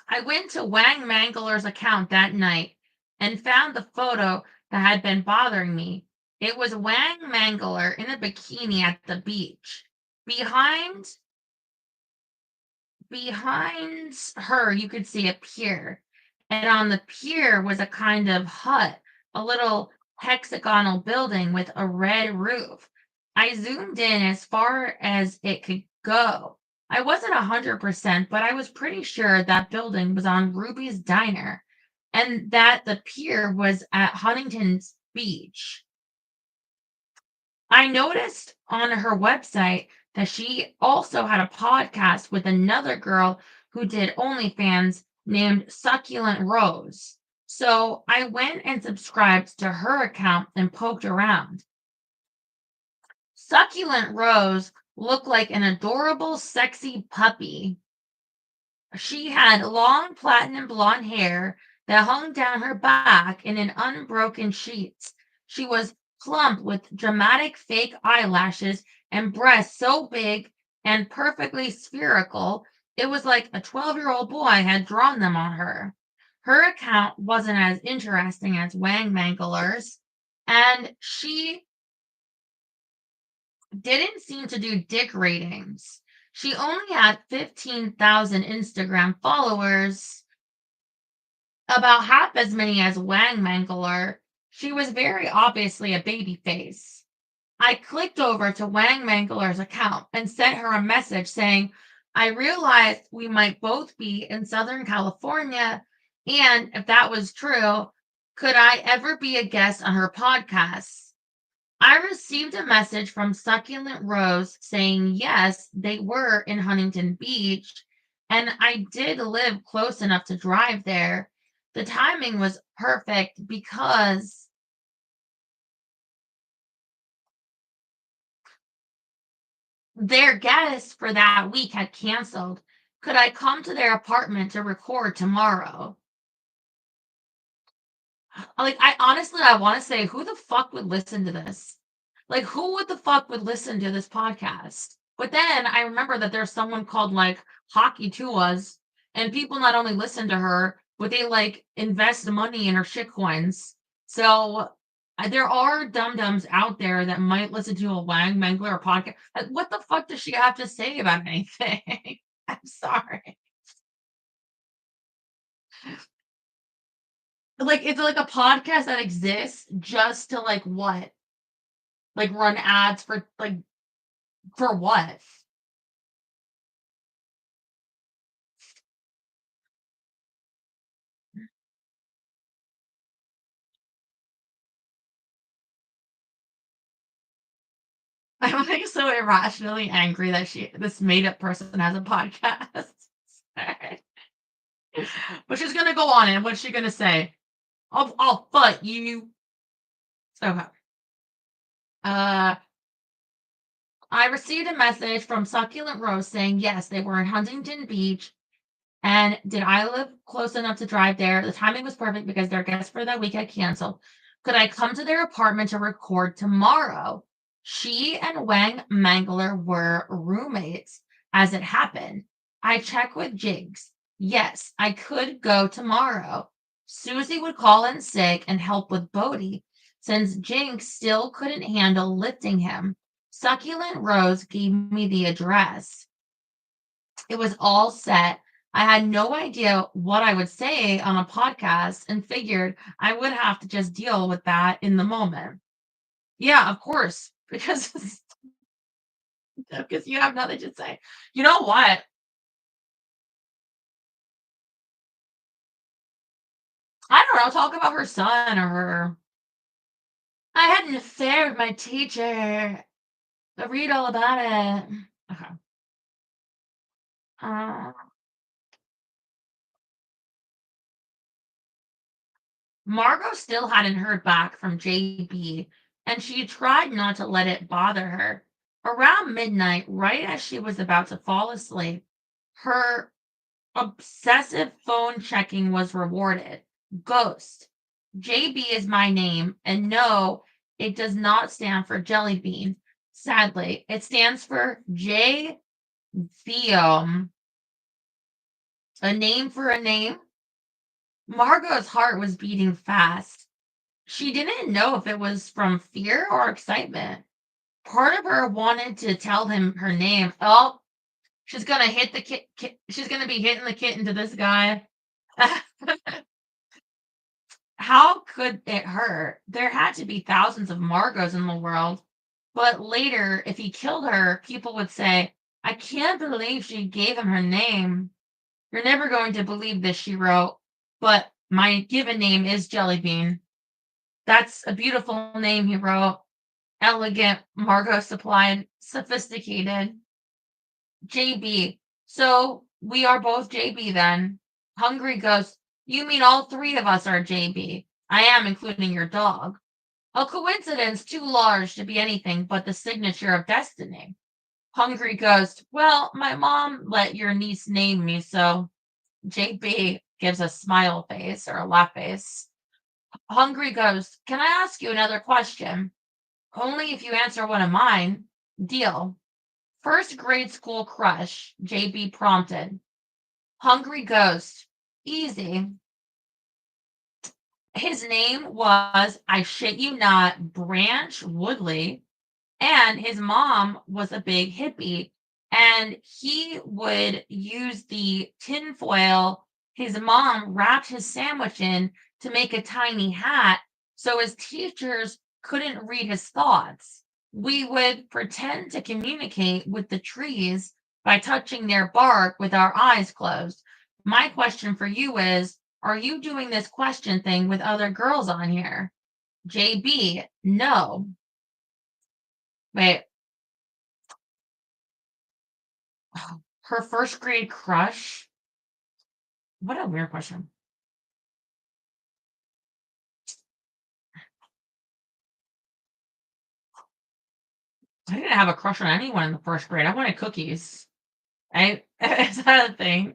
I went to Wang Mangler's account that night and found the photo that had been bothering me. It was Wang Mangler in a bikini at the beach. Behind behind her, you could see a pier. And on the pier was a kind of hut, a little hexagonal building with a red roof. I zoomed in as far as it could go. I wasn't 100%, but I was pretty sure that building was on Ruby's Diner and that the pier was at Huntington's Beach. I noticed on her website that she also had a podcast with another girl who did OnlyFans named Succulent Rose. So I went and subscribed to her account and poked around. Succulent Rose looked like an adorable, sexy puppy. She had long platinum blonde hair that hung down her back in an unbroken sheets. She was plump with dramatic fake eyelashes and breasts so big and perfectly spherical, it was like a 12-year-old boy had drawn them on her. Her account wasn't as interesting as Wang Mangler's, and she didn't seem to do dick ratings. She only had 15,000 Instagram followers, about half as many as Wang Mangler. She was very obviously a baby face. I clicked over to Wang Mangler's account and sent her a message saying, I realized we might both be in Southern California, and if that was true, could I ever be a guest on her podcast? I received a message from Succulent Rose saying yes, they were in Huntington Beach, and I did live close enough to drive there. The timing was perfect because Their guest for that week had canceled. Could I come to their apartment to record tomorrow? Like, I honestly, I want to say, who the fuck would listen to this? Like, who would the fuck would listen to this podcast? But then I remember that there's someone called like Hockey to Us, and people not only listen to her, but they like invest money in her shit coins. So there are dum dums out there that might listen to a Wang Mangler podcast. Like, what the fuck does she have to say about anything? I'm sorry. Like, it's like a podcast that exists just to like what? Like run ads for what? I'm like so irrationally angry that this made up person has a podcast. But she's gonna go on and what's she gonna say? I'll fight you. Okay. Uh I received a message from Succulent Rose saying yes, they were in Huntington Beach. And did I live close enough to drive there? The timing was perfect because their guest for that week had canceled. Could I come to their apartment to record tomorrow? She and Wang Mangler were roommates as it happened. I checked with Jinx. Yes, I could go tomorrow. Susie would call in sick and help with Bodie since Jinx still couldn't handle lifting him. Succulent Rose gave me the address. It was all set. I had no idea what I would say on a podcast and figured I would have to just deal with that in the moment. Yeah, of course, because because you have nothing to say. You know what? I don't know. Talk about her son or her. I had an affair with my teacher. I read all about it. Okay. Uh, Margot still hadn't heard back from JB, and she tried not to let it bother her. Around midnight, right as she was about to fall asleep, her obsessive phone checking was rewarded. Ghost. JB is my name, and no, it does not stand for jelly bean. Sadly, it stands for J. Theum. A name for a name? Margot's heart was beating fast. She didn't know if it was from fear or excitement. Part of her wanted to tell him her name. Oh, she's gonna hit the she's gonna be hitting the kitten to this guy. How could it hurt? There had to be thousands of Margos in the world. But later, if he killed her, people would say, I can't believe she gave him her name. You're never going to believe this, she wrote. But my given name is Jellybean. That's a beautiful name, he wrote. Elegant, Margot supplied, sophisticated. JB. So we are both JB then. Hungry Ghost. You mean all three of us are JB? I am, including your dog. A coincidence too large to be anything but the signature of destiny. Hungry Ghost. Well, my mom let your niece name me, so JB gives a smile face or a laugh face. Hungry Ghost. Can I ask you another question? Only if you answer one of mine. Deal. First grade school crush, JB prompted. Hungry Ghost. Easy. His name was, I shit you not, Branch Woodley, and his mom was a big hippie. And he would use the tinfoil his mom wrapped his sandwich in to make a tiny hat so his teachers couldn't read his thoughts. We would pretend to communicate with the trees by touching their bark with our eyes closed. My question for you is, are you doing this question thing with other girls on here? JB, no. Wait, her first grade crush? What a weird question. I didn't have a crush on anyone in the first grade. I wanted cookies. I is that a thing?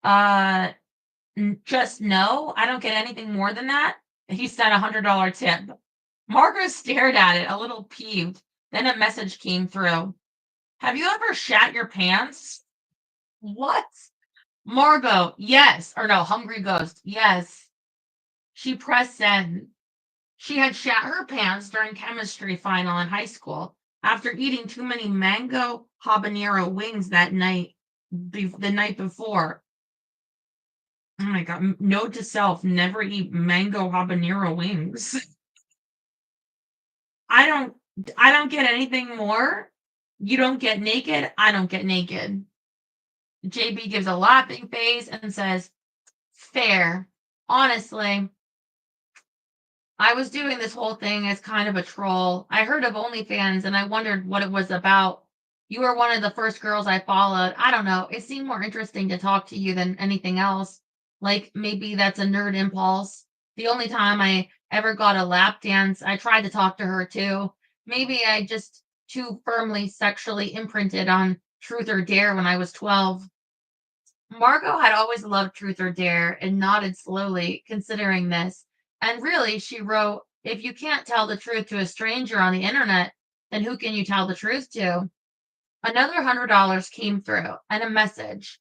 Uh, just no, I don't get anything more than that. He said $100 tip. Margaret stared at it, a little peeved. Then a message came through. Have you ever shat your pants? What? Margot, yes. Or no, Hungry Ghost, yes. She pressed send. She had shat her pants during chemistry final in high school after eating too many mango habanero wings that night, the night before. Oh my god, note to self, never eat mango habanero wings. I don't I don't get anything more. You don't get naked, I don't get naked. JB gives a laughing face and says, "Fair. Honestly, I was doing this whole thing as kind of a troll. I heard of OnlyFans and I wondered what it was about. You were one of the first girls I followed. I don't know. It seemed more interesting to talk to you than anything else. Like maybe that's a nerd impulse. The only time I ever got a lap dance, I tried to talk to her too. Maybe I just too firmly sexually imprinted on Truth or Dare when I was 12." Margot had always loved Truth or Dare and nodded slowly, considering this. And really, she wrote, if you can't tell the truth to a stranger on the internet, then who can you tell the truth to? Another $100 came through and a message.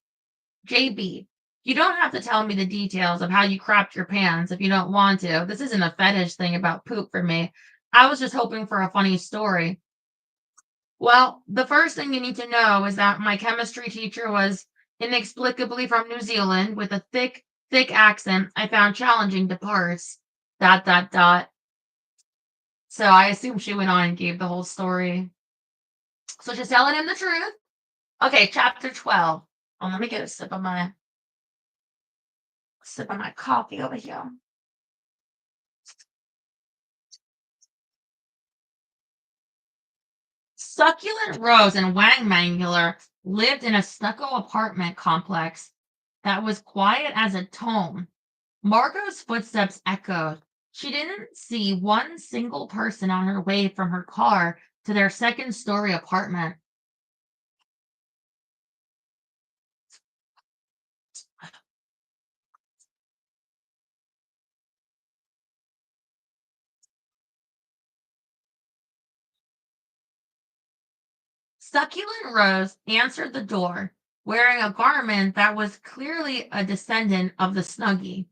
JB, you don't have to tell me the details of how you crapped your pants if you don't want to. This isn't a fetish thing about poop for me. I was just hoping for a funny story. Well, the first thing you need to know is that my chemistry teacher was inexplicably from New Zealand with a thick, thick accent I found challenging to parse. Dot, dot, dot. So I assume she went on and gave the whole story. So she's telling him the truth. Okay, chapter 12. Oh, let me get a sip of my coffee over here. Succulent Rose and Wang Mangler lived in a stucco apartment complex that was quiet as a tomb. Margot's footsteps echoed. She didn't see one single person on her way from her car to their second-story apartment. Succulent Rose answered the door, wearing a garment that was clearly a descendant of the Snuggie,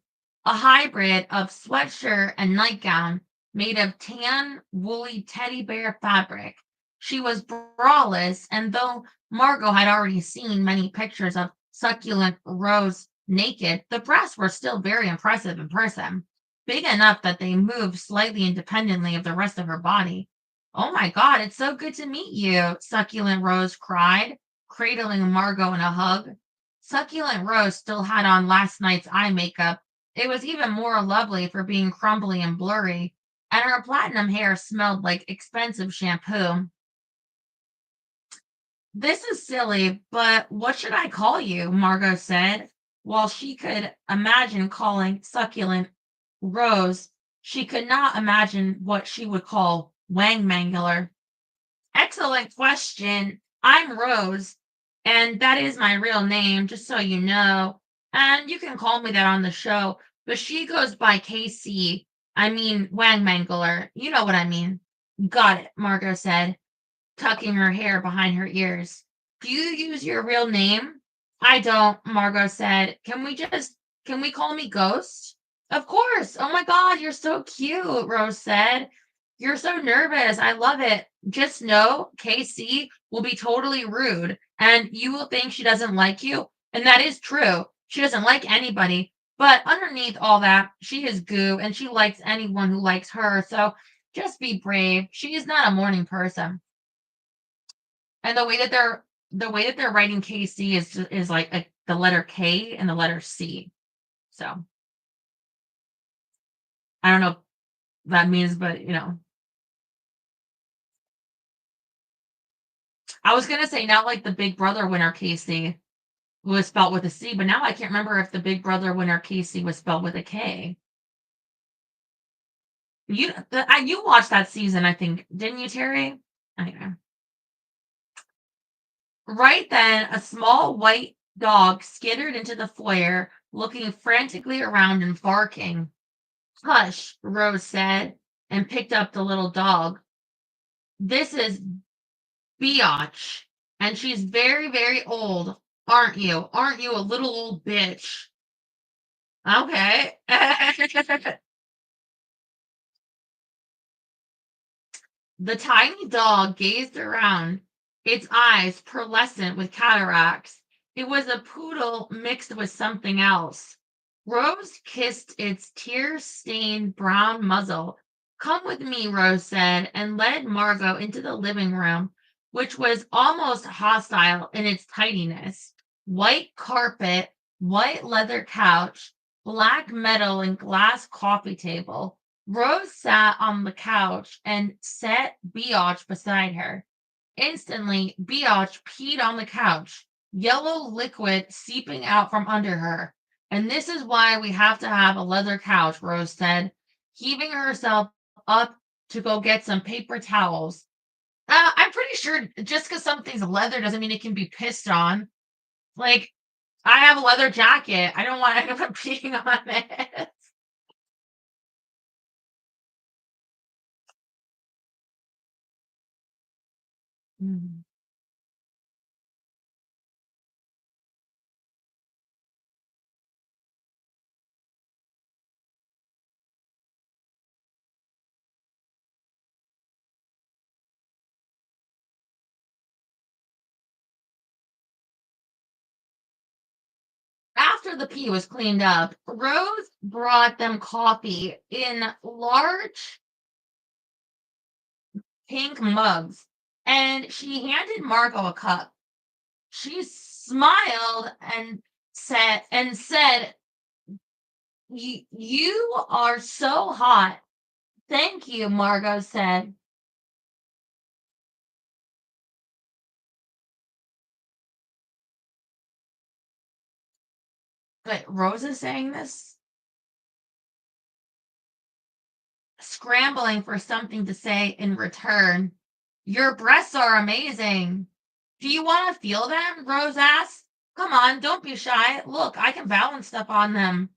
a hybrid of sweatshirt and nightgown made of tan, woolly teddy bear fabric. She was braless, and though Margot had already seen many pictures of Succulent Rose naked, the breasts were still very impressive in person, big enough that they moved slightly independently of the rest of her body. "Oh my God, it's so good to meet you," Succulent Rose cried, cradling Margot in a hug. Succulent Rose still had on last night's eye makeup. It was even more lovely for being crumbly and blurry, and her platinum hair smelled like expensive shampoo. "This is silly, but what should I call you?" Margot said. While she could imagine calling Succulent Rose, she could not imagine what she would call Wang Mangler. "Excellent question. I'm Rose, and that is my real name, just so you know. And you can call me that on the show, but she goes by KC. I mean, Wang Mangler. You know what I mean." "Got it," Margot said, tucking her hair behind her ears. "Do you use your real name?" "I don't," Margot said. Can we call me Ghost?" "Of course. Oh my God, you're so cute," Rose said. "You're so nervous. I love it. Just know KC will be totally rude and you will think she doesn't like you. And that is true. She doesn't like anybody. But underneath all that, she is goo and she likes anyone who likes her. So just be brave. She is not a morning person." And the way that they're writing KC is like the letter K and the letter C. So I don't know what that means, but I was gonna say not like the Big Brother winner Casey was spelled with a C, but now I can't remember if the Big Brother winner Casey was spelled with a K. You watched that season, I think, didn't you, Terry? Anyway. Right then, a small white dog skittered into the foyer, looking frantically around and barking. Hush, Rose said, and picked up the little dog. This is Biatch, and she's very, very old, aren't you? Aren't you a little old bitch? Okay. The tiny dog gazed around, its eyes pearlescent with cataracts. It was a poodle mixed with something else. Rose kissed its tear-stained brown muzzle. Come with me, Rose said, and led Margot into the living room, which was almost hostile in its tidiness. White carpet, white leather couch, black metal and glass coffee table. Rose sat on the couch and set Biatch beside her. Instantly, Biatch peed on the couch, yellow liquid seeping out from under her. And this is why we have to have a leather couch, Rose said, heaving herself up to go get some paper towels. I'm pretty sure just because something's leather doesn't mean it can be pissed on. Like, I have a leather jacket. I don't want anyone peeing on it. Mhm. After the pee was cleaned up, Rose brought them coffee in large pink mugs, and she handed Margot a cup. She smiled and said, "You are so hot." Thank you, Margot said. But Rose is saying this, scrambling for something to say in return. Your breasts are amazing. Do you want to feel them? Rose asked. Come on, don't be shy. Look, I can balance stuff on them.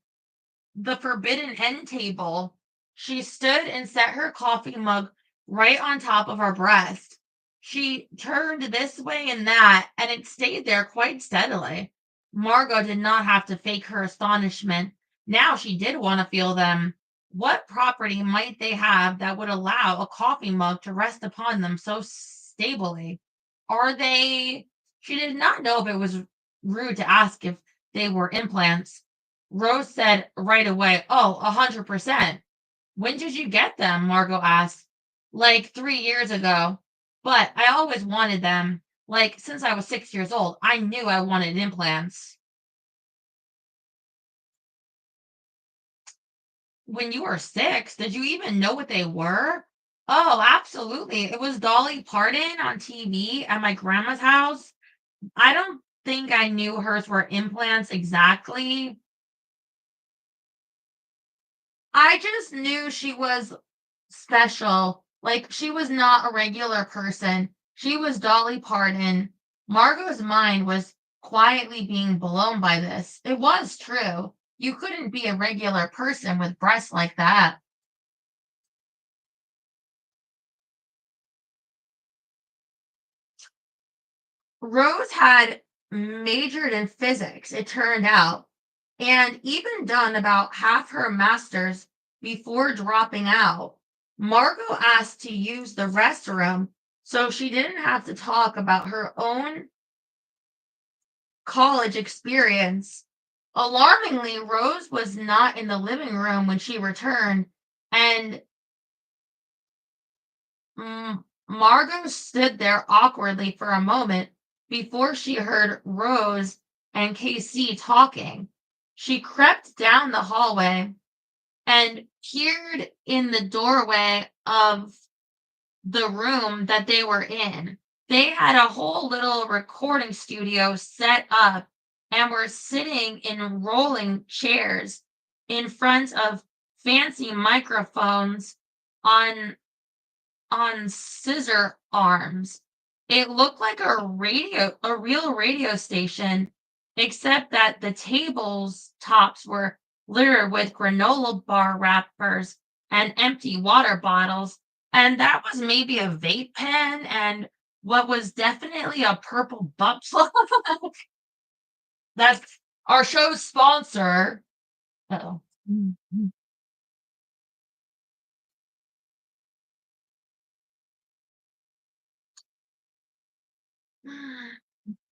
The forbidden end table. She stood and set her coffee mug right on top of her breast. She turned this way and that, and it stayed there quite steadily. Margot did not have to fake her astonishment. Now she did want to feel them. What property might they have that would allow a coffee mug to rest upon them so stably? Are they? She did not know if it was rude to ask if they were implants. Rose said right away, "Oh, 100%. When did you get them?" Margot asked. Like 3 years ago. But I always wanted them. Like since I was 6 years old, I knew I wanted implants. When you were six, did you even know what they were? Oh, absolutely. It was Dolly Parton on TV at my grandma's house. I don't think I knew hers were implants exactly. I just knew she was special. Like she was not a regular person. She was Dolly Parton. Margot's mind was quietly being blown by this. It was true. You couldn't be a regular person with breasts like that. Rose had majored in physics, it turned out, and even done about half her master's before dropping out. Margot asked to use the restroom so she didn't have to talk about her own college experience. Alarmingly, Rose was not in the living room when she returned, and Margot stood there awkwardly for a moment before she heard Rose and KC talking. She crept down the hallway and peered in the doorway of the room that they were in. They had a whole little recording studio set up and were sitting in rolling chairs in front of fancy microphones on scissor arms. It looked like a real radio station, except that the tables tops were littered with granola bar wrappers and empty water bottles. And that was maybe a vape pen and what was definitely a purple butt plug. That's our show's sponsor. Uh-oh.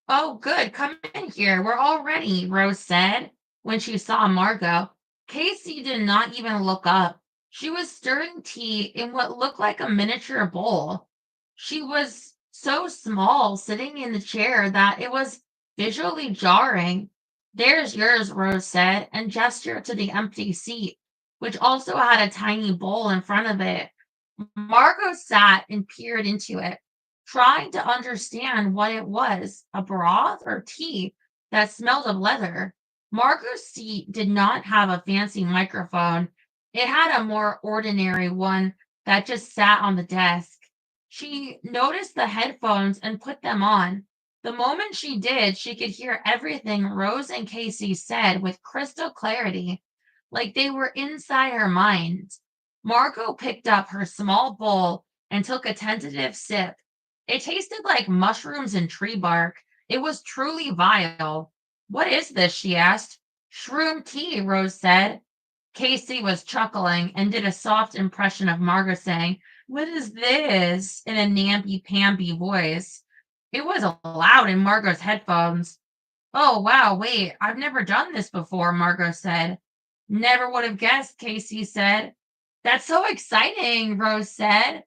Oh, good. Come in here. We're all ready, Rose said when she saw Margot. Casey did not even look up. She was stirring tea in what looked like a miniature bowl. She was so small sitting in the chair that it was visually jarring. There's yours, Rose said, and gestured to the empty seat, which also had a tiny bowl in front of it. Margot sat and peered into it, trying to understand what it was, a broth or tea that smelled of leather. Margot's seat did not have a fancy microphone. It had a more ordinary one that just sat on the desk. She noticed the headphones and put them on. The moment she did, she could hear everything Rose and Casey said with crystal clarity, like they were inside her mind. Margot picked up her small bowl and took a tentative sip. It tasted like mushrooms and tree bark. It was truly vile. What is this? She asked. Shroom tea, Rose said. Casey was chuckling and did a soft impression of Margot saying, What is this? In a namby-pamby voice. It was loud in Margot's headphones. Oh, wow, wait, I've never done this before, Margot said. Never would have guessed, Casey said. That's so exciting, Rose said.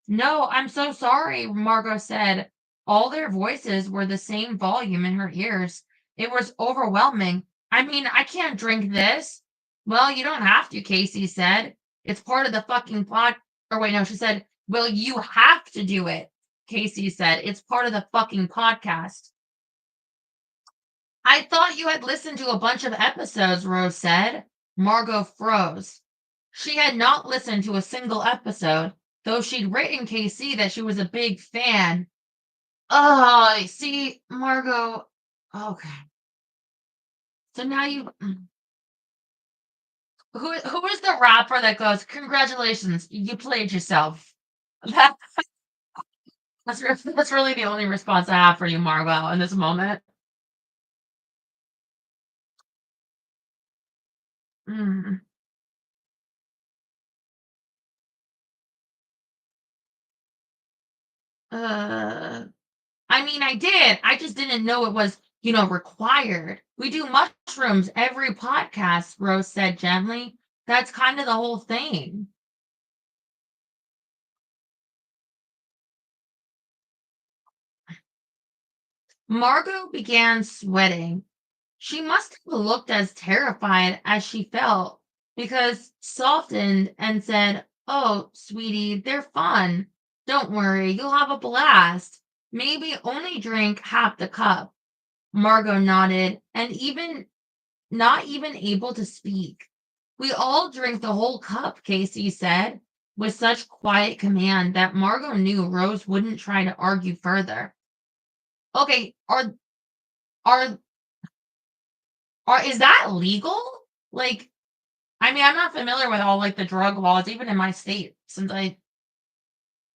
No, I'm so sorry, Margot said. All their voices were the same volume in her ears. It was overwhelming. I mean, I can't drink this. Well, you don't have to, Casey said. It's part of the fucking pod. Or wait, no, she said, Well, you have to do it. Casey said, It's part of the fucking podcast. I thought you had listened to a bunch of episodes, Rose said. Margot froze. She had not listened to a single episode, though she'd written KC that she was a big fan. Oh, see, Margot. Okay. So now you. Who is the rapper that goes, Congratulations, you played yourself? That, that's really the only response I have for you, Margot, in this moment. Mm. Uh, I mean, I did. I just didn't know it was, required. We do mushrooms every podcast, Rose said gently. That's kind of the whole thing. Margot began sweating. She must have looked as terrified as she felt because softened and said, Oh, sweetie, they're fun. Don't worry, you'll have a blast. Maybe only drink half the cup. Margot nodded and even not even able to speak. We all drink the whole cup, Casey said, with such quiet command that Margot knew Rose wouldn't try to argue further. Okay, are is that legal? Like, I mean, I'm not familiar with all like the drug laws, even in my state, since I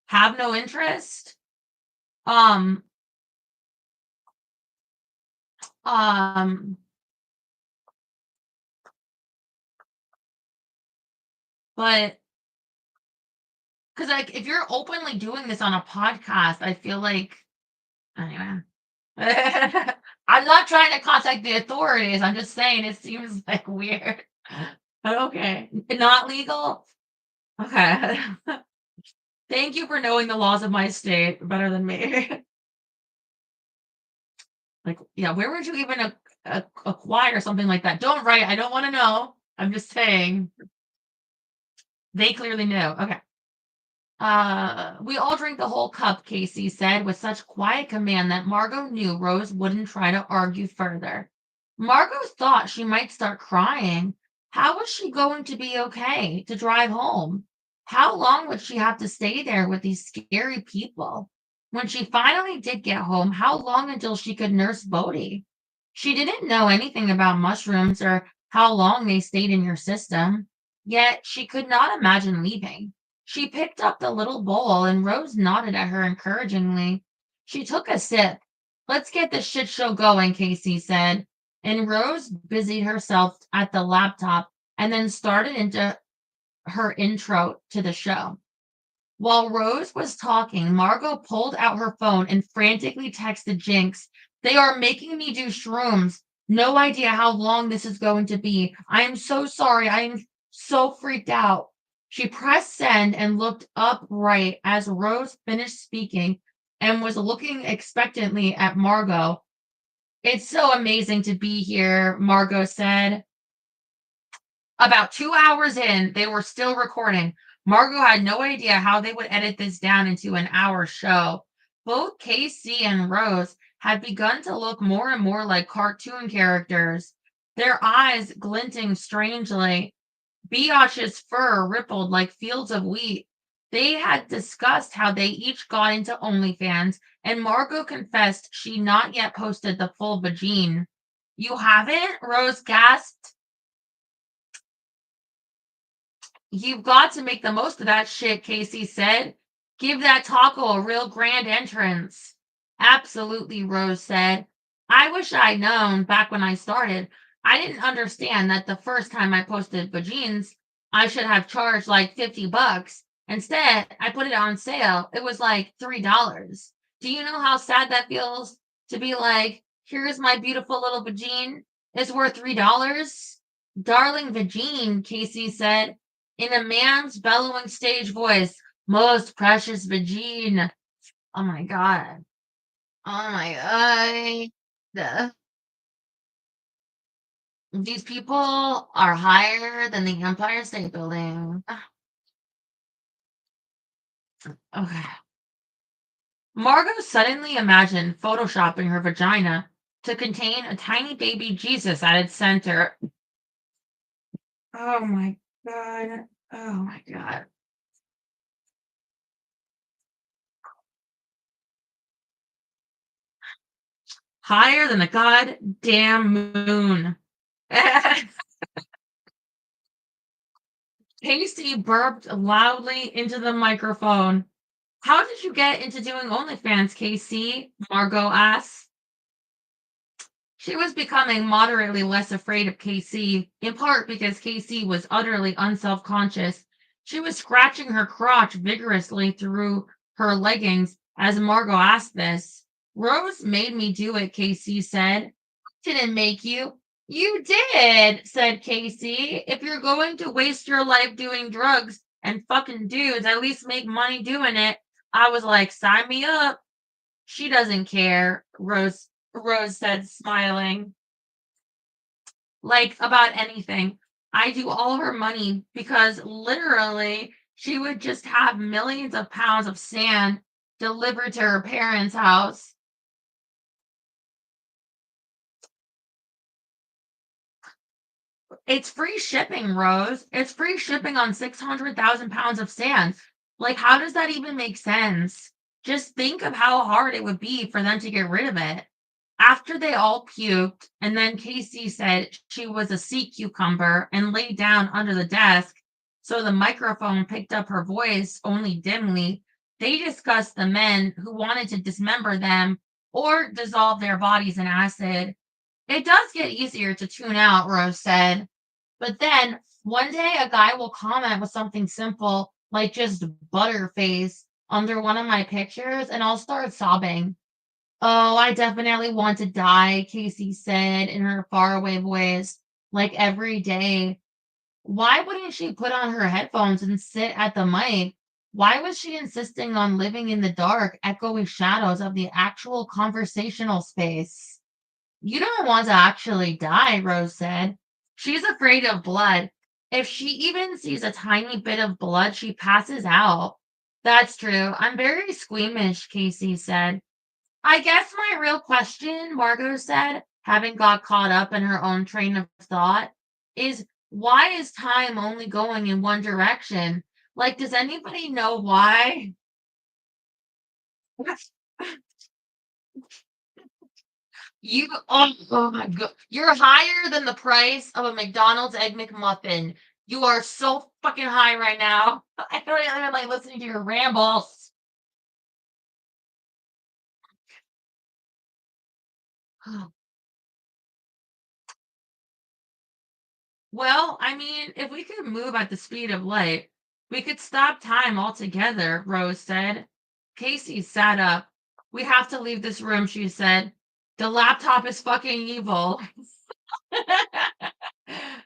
have no interest. Um, um, but because like if you're openly doing this on a podcast, I feel like anyway. I'm not trying to contact the authorities. I'm just saying it seems like weird. But okay. Not legal? Okay. Thank you for knowing the laws of my state better than me. Like, yeah, where would you even acquire something like that? Don't write. I don't want to know. I'm just saying. They clearly knew. Okay. We all drink the whole cup, Casey said with such quiet command that Margot knew Rose wouldn't try to argue further. Margot thought she might start crying. How was she going to be okay to drive home? How long would she have to stay there with these scary people? When she finally did get home, how long until she could nurse Bodhi? She didn't know anything about mushrooms or how long they stayed in your system, yet she could not imagine leaving. She picked up the little bowl and Rose nodded at her encouragingly. She took a sip. Let's get the shit show going, Casey said. And Rose busied herself at the laptop and then started into her intro to the show. While Rose was talking, Margot pulled out her phone and frantically texted Jinx, "They are making me do shrooms. No idea how long this is going to be. I am so sorry. I am so freaked out." She pressed send and looked upright as Rose finished speaking and was looking expectantly at Margot. "It's so amazing to be here," Margot said. About 2 hours in, they were still recording. Margot had no idea how they would edit this down into an hour show. Both Casey and Rose had begun to look more and more like cartoon characters, their eyes glinting strangely. Biatch's fur rippled like fields of wheat. They had discussed how they each got into OnlyFans, and Margot confessed she not yet posted the full vagine. "You haven't?" Rose gasped. "You've got to make the most of that shit," Casey said. "Give that taco a real grand entrance." "Absolutely," Rose said. "I wish I'd known back when I started. I didn't understand that the first time I posted vagines, I should have charged like $50. Instead, I put it on sale. It was like $3. Do you know how sad that feels to be like, here's my beautiful little vagine. It's worth $3? Darling vagine," Casey said in a man's bellowing stage voice, "most precious vagine." Oh my God. Oh my God. These people are higher than the Empire State Building. Okay. Margot suddenly imagined photoshopping her vagina to contain a tiny baby Jesus at its center. Oh my God. Oh my God. Higher than the goddamn moon. Casey burped loudly into the microphone. "How did you get into doing OnlyFans, Casey?" Margot asked. She was becoming moderately less afraid of Casey, in part because Casey was utterly unself-conscious. She was scratching her crotch vigorously through her leggings as Margot asked this. "Rose made me do it," Casey said. "Didn't make you." "You did," said Casey. "If you're going to waste your life doing drugs and fucking dudes, at least make money doing it." I was like, "Sign me up." "She doesn't care," Rose said, smiling. "Like about anything. I do all her money because literally she would just have millions of pounds of sand delivered to her parents' house." "It's free shipping, Rose. It's free shipping on 600,000 pounds of sand. Like, how does that even make sense? Just think of how hard it would be for them to get rid of it." After they all puked, and then Casey said she was a sea cucumber and laid down under the desk, so the microphone picked up her voice only dimly, they discussed the men who wanted to dismember them or dissolve their bodies in acid. "It does get easier to tune out," Rose said. "But then one day a guy will comment with something simple like just butterface under one of my pictures and I'll start sobbing." "Oh, I definitely want to die," Casey said in her faraway voice, like every day. Why wouldn't she put on her headphones and sit at the mic? Why was she insisting on living in the dark, echoing shadows of the actual conversational space? "You don't want to actually die," Rose said. "She's afraid of blood. If she even sees a tiny bit of blood, she passes out." "That's true. I'm very squeamish," Casey said. "I guess my real question," Margot said, having got caught up in her own train of thought, "is why is time only going in one direction? Like, does anybody know why? Oh my god, you're higher than the price of a McDonald's Egg McMuffin. You are so fucking high right now. I don't even like listening to your rambles. Well, I mean, if we could move at the speed of light, we could stop time altogether, Rose said. Casey sat up. We have to leave this room, she said. The laptop is fucking evil.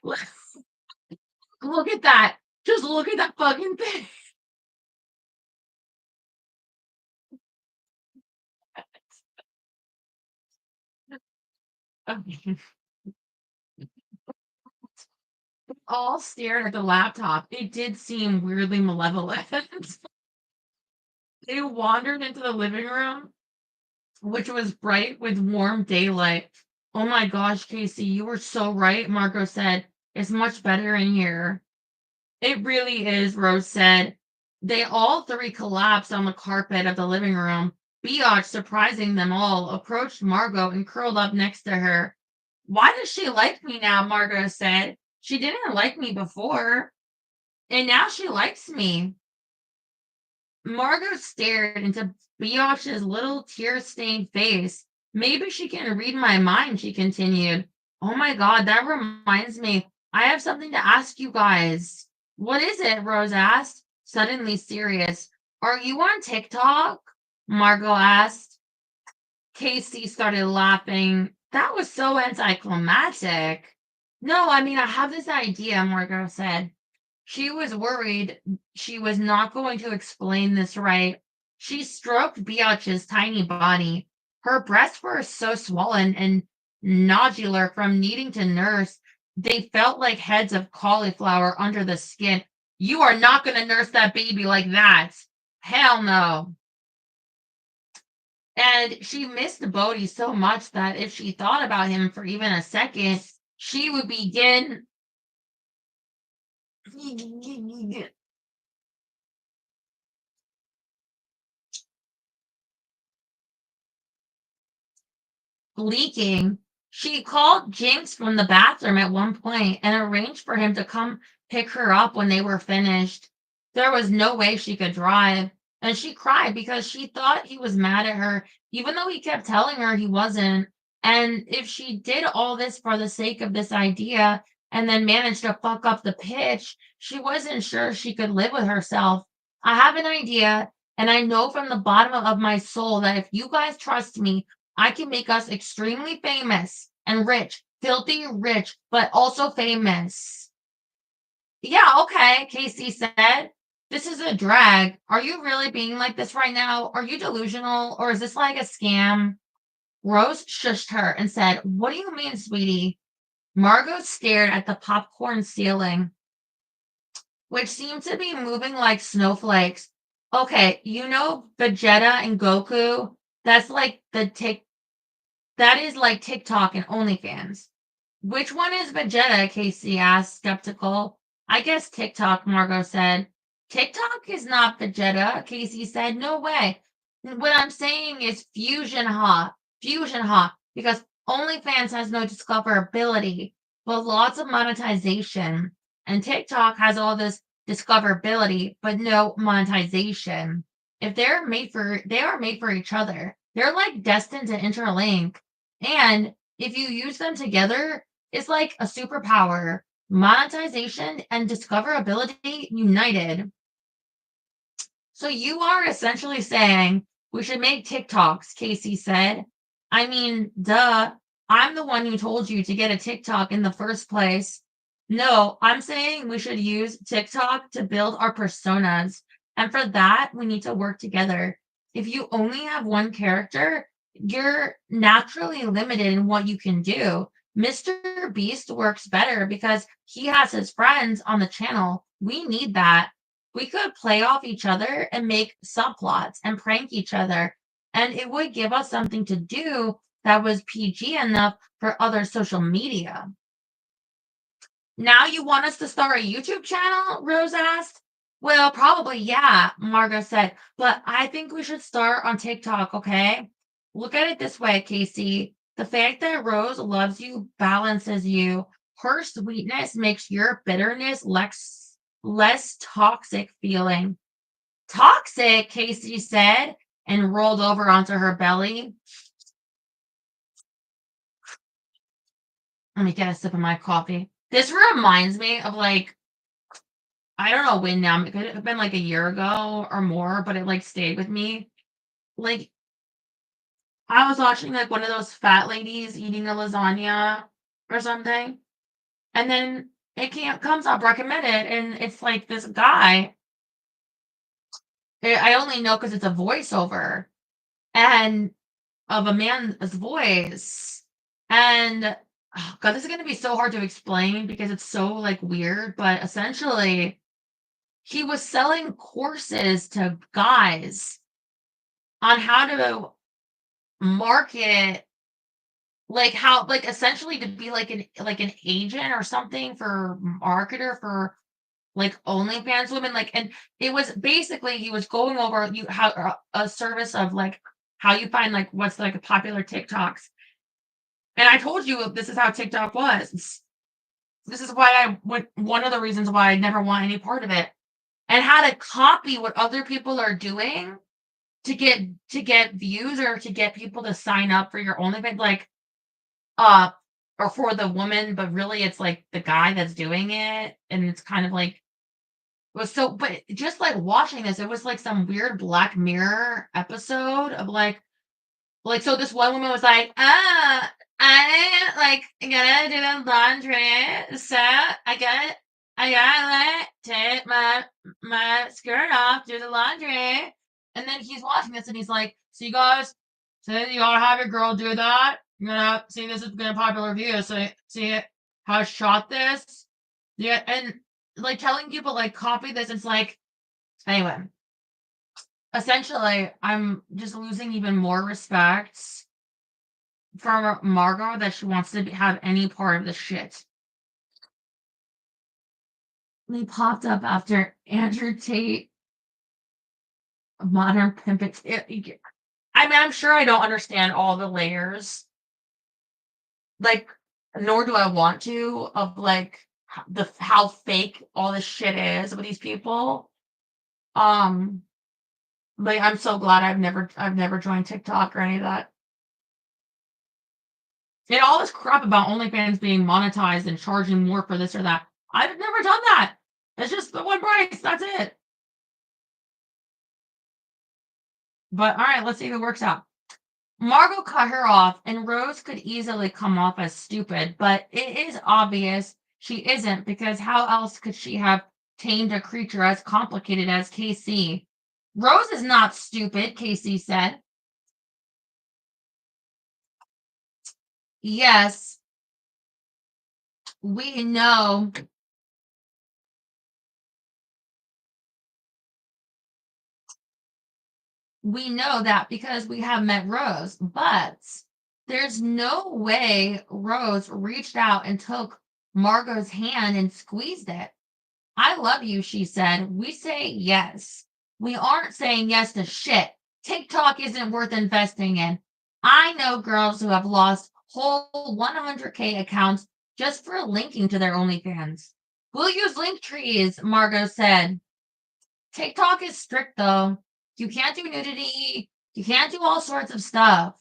Look at that. Just look at that fucking thing. All stared at the laptop. It did seem weirdly malevolent. They wandered into the living room, which was bright with warm daylight. Oh my gosh, Casey, you were so right, Margot said. It's much better in here. It really is, Rose said. They all three collapsed on the carpet of the living room. Biatch, surprising them all, approached Margot and curled up next to her. Why does she like me now? Margot said. She didn't like me before, and now she likes me. Margot stared into Biatch's little tear-stained face. Maybe she can read my mind, she continued. Oh my god, that reminds me. I have something to ask you guys. What is it? Rose asked, suddenly serious. Are you on TikTok? Margot asked. Casey started laughing. That was so anticlimactic. No, I mean, I have this idea, Margot said. She was worried she was not going to explain this right. She stroked Biatch's tiny body. Her breasts were so swollen and nodular from needing to nurse, they felt like heads of cauliflower under the skin. You are not going to nurse that baby like that. Hell no. And she missed Bodhi so much that if she thought about him for even a second, she would begin leaking. She called Jinx from the bathroom at one point and arranged for him to come pick her up when they were finished. There was no way she could drive, and she cried because she thought he was mad at her, even though he kept telling her he wasn't. And if she did all this for the sake of this idea and then managed to fuck up the pitch, she wasn't sure she could live with herself. I have an idea, and I know from the bottom of my soul that if you guys trust me, I can make us extremely famous and rich, filthy rich, but also famous. Yeah, okay, Casey said. This is a drag. Are you really being like this right now? Are you delusional? Or is this like a scam? Rose shushed her and said, What do you mean, sweetie? Margot stared at the popcorn ceiling, which seemed to be moving like snowflakes. Okay, you know Vegeta and Goku? That's like the tick That is like TikTok and OnlyFans. Which one is Vegeta? Casey asked, skeptical. I guess TikTok, Margot said. TikTok is not Vegeta, Casey said. No way. What I'm saying is Fusion Hot. Fusion Hot. Because OnlyFans has no discoverability, but lots of monetization. And TikTok has all this discoverability, but no monetization. If they are made for each other. They're like destined to interlink. And if you use them together, it's like a superpower. Monetization and discoverability united. So you are essentially saying we should make TikToks, Casey said. I mean, duh. I'm the one who told you to get a TikTok in the first place. No, I'm saying we should use TikTok to build our personas. And for that, we need to work together. If you only have one character, you're naturally limited in what you can do. Mr. Beast works better because he has his friends on the channel. We need that. We could play off each other and make subplots and prank each other. And it would give us something to do that was PG enough for other social media. Now you want us to start a YouTube channel? Rose asked. Well, probably, yeah, Margot said, but I think we should start on TikTok, okay? Look at it this way, Casey. The fact that Rose loves you balances you. Her sweetness makes your bitterness less toxic feeling. Toxic, Casey said, and rolled over onto her belly. Let me get a sip of my coffee. This reminds me of like, I don't know when now. It could have been like a year ago or more, but it like stayed with me. Like I was watching like one of those fat ladies eating a lasagna or something, and then comes up recommended, and it's like this guy. I only know because it's a voiceover and of a man's voice, and oh God, this is gonna be so hard to explain because it's so like weird. But essentially, he was selling courses to guys on how to market like how like essentially to be like an agent or something for marketer for like OnlyFans women like and it was basically he was going over you how a service of like how you find like what's like popular TikToks. And I told you this is how TikTok was. This is why I went one of the reasons why I never want any part of it. And how to copy what other people are doing to get views or to get people to sign up for your OnlyFans. Like uh, or for the woman, but really it's like the guy that's doing it, and it's kind of like it was so but just like watching this, it was like some weird Black Mirror episode of like so this one woman was like, I like gotta do the laundry, so I gotta like take my skirt off, do the laundry. And then he's watching this and he's like, see guys, so you gotta have your girl do that. You're gonna see this has been a popular view. So see how I shot this? Yeah, and like telling people like copy this, it's like anyway, essentially I'm just losing even more respect for Margot that she wants to have any part of the shit. They popped up after Andrew Tate, Modern Pimp. I mean, I'm sure I don't understand all the layers, like, nor do I want to of like the how fake all this shit is with these people. Um, like I'm so glad I've never joined TikTok or any of that. And all this crap about OnlyFans being monetized and charging more for this or that. I've never done that. It's just the one price. That's it. But all right, let's see if it works out. Margot cut her off, and Rose could easily come off as stupid, but it is obvious she isn't because how else could she have tamed a creature as complicated as KC? Rose is not stupid, Casey said. Yes, we know. We know that because we have met Rose, but there's no way Rose reached out and took Margot's hand and squeezed it. I love you, she said. We say yes. We aren't saying yes to shit. TikTok isn't worth investing in. I know girls who have lost whole 100K accounts just for linking to their OnlyFans. We'll use link trees, Margot said. TikTok is strict though. You can't do nudity. You can't do all sorts of stuff.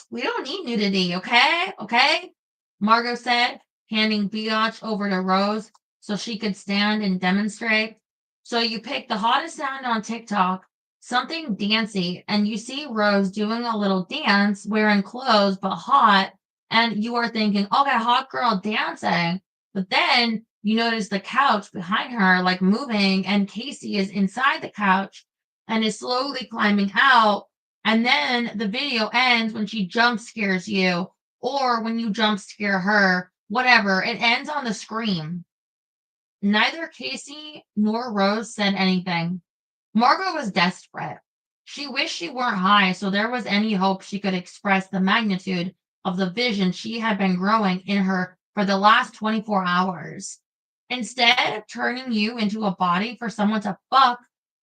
We don't need nudity, okay? Okay? Margot said, handing Biatch over to Rose so she could stand and demonstrate. So you pick the hottest sound on TikTok, something dancey, and you see Rose doing a little dance, wearing clothes but hot, and you are thinking, okay, hot girl dancing. But then you notice the couch behind her like moving, and Casey is inside the couch and is slowly climbing out, and then the video ends when she jump scares you, or when you jump scare her, whatever. It ends on the scream. Neither Casey nor Rose said anything. Margot was desperate. She wished she weren't high, so there was any hope she could express the magnitude of the vision she had been growing in her for the last 24 hours. Instead of turning you into a body for someone to fuck,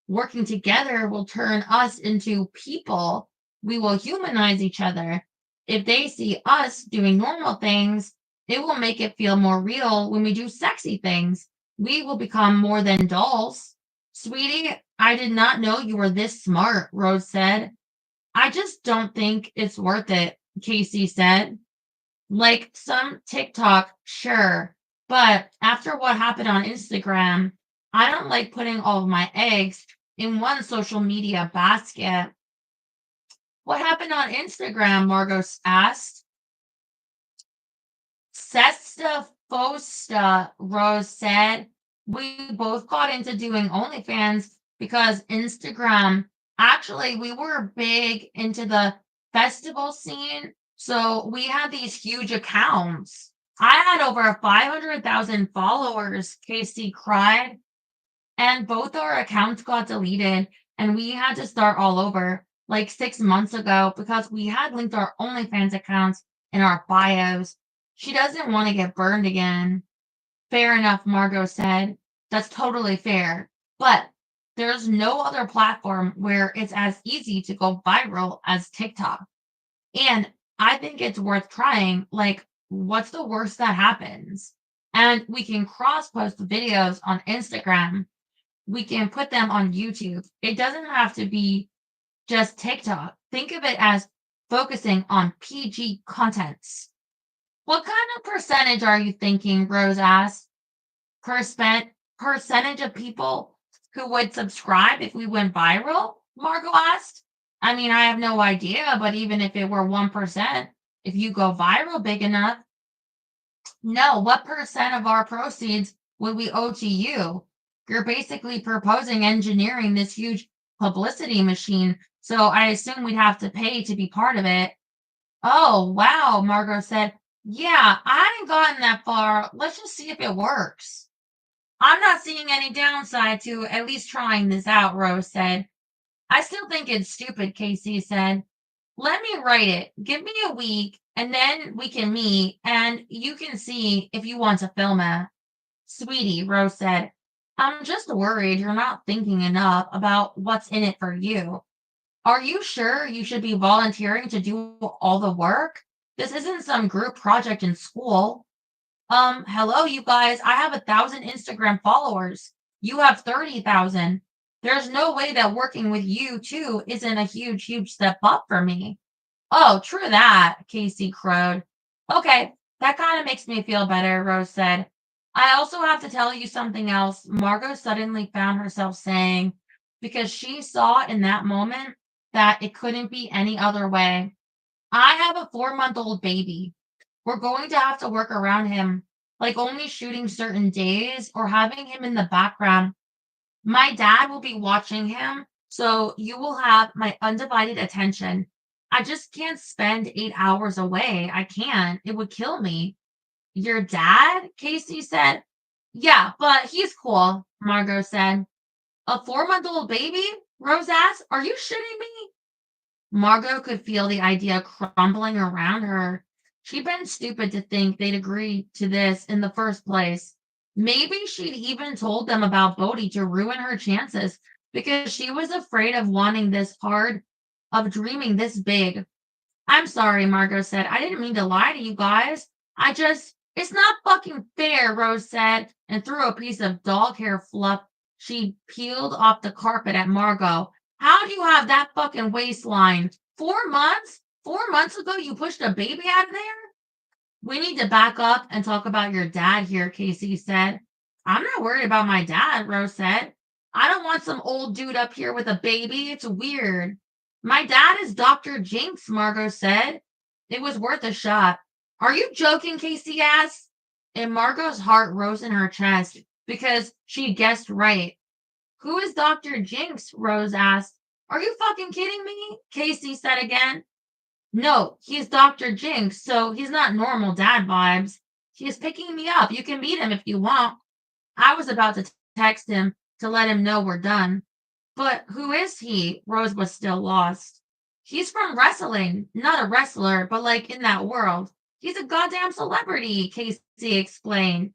working together will turn us into people. We will humanize each other. If they see us doing normal things, it will make it feel more real when we do sexy things. We will become more than dolls. Sweetie, I did not know you were this smart, Rose said. I just don't think it's worth it, Casey said. Like some TikTok, sure. But after what happened on Instagram, I don't like putting all of my eggs in one social media basket. What happened on Instagram? Margot asked. Sesta Fosta, Rose said. We both got into doing OnlyFans because Instagram, actually, we were big into the festival scene. So we had these huge accounts. I had over 500,000 followers, Casey cried. And both our accounts got deleted and we had to start all over like 6 months ago because we had linked our OnlyFans accounts in our bios. She doesn't want to get burned again. Fair enough, Margot said. That's totally fair. But there's no other platform where it's as easy to go viral as TikTok. And I think it's worth trying. Like, what's the worst that happens? And we can cross post the videos on Instagram. We can put them on YouTube. It doesn't have to be just TikTok. Think of it as focusing on PG contents. What kind of percentage are you thinking? Rose asked. Percentage of people who would subscribe if we went viral? Margot asked. I mean, I have no idea, but even if it were 1%, if you go viral big enough, no, what percent of our proceeds would we owe to you? You're basically proposing engineering this huge publicity machine, so I assume we'd have to pay to be part of it. Oh, wow, Margot said. Yeah, I hadn't gotten that far. Let's just see if it works. I'm not seeing any downside to at least trying this out, Rose said. I still think it's stupid, Casey said. Let me write it. Give me a week, and then we can meet, and you can see if you want to film it. Sweetie, Rose said, I'm just worried you're not thinking enough about what's in it for you. Are you sure you should be volunteering to do all the work? This isn't some group project in school. Hello, you guys. I have 1,000 Instagram followers. You have 30,000. There's no way that working with you too isn't a huge step up for me. Oh, true that, Casey crowed. Okay, that kind of makes me feel better, Rose said. I also have to tell you something else, Margot suddenly found herself saying, because she saw in that moment that it couldn't be any other way. I have a 4-month-old baby. We're going to have to work around him, like only shooting certain days or having him in the background. My dad will be watching him, so you will have my undivided attention. I just can't spend 8 hours away. I can't. It would kill me. Your dad? Casey said. Yeah, but he's cool, Margot said. A 4-month-old baby? Rose asked. Are you shitting me? Margot could feel the idea crumbling around her. She'd been stupid to think they'd agree to this in the first place. Maybe she'd even told them about Bodhi to ruin her chances because she was afraid of wanting this hard, of dreaming this big. I'm sorry, Margot said. I didn't mean to lie to you guys. It's not fucking fair, Rose said, and threw a piece of dog hair fluff she peeled off the carpet at Margot. How do you have that fucking waistline? 4 months? 4 months ago, you pushed a baby out of there? We need to back up and talk about your dad here, Casey said. I'm not worried about my dad, Rose said. I don't want some old dude up here with a baby. It's weird. My dad is Dr. Jinx, Margot said. It was worth a shot. Are you joking, Casey asked? And Margot's heart rose in her chest because she guessed right. Who is Dr. Jinx? Rose asked. Are you fucking kidding me? Casey said again. No, he's Dr. Jinx, so he's not normal dad vibes. He's picking me up. You can meet him if you want. I was about to text him to let him know we're done. But who is he? Rose was still lost. He's from wrestling. Not a wrestler, but like in that world. He's a goddamn celebrity, Casey explained.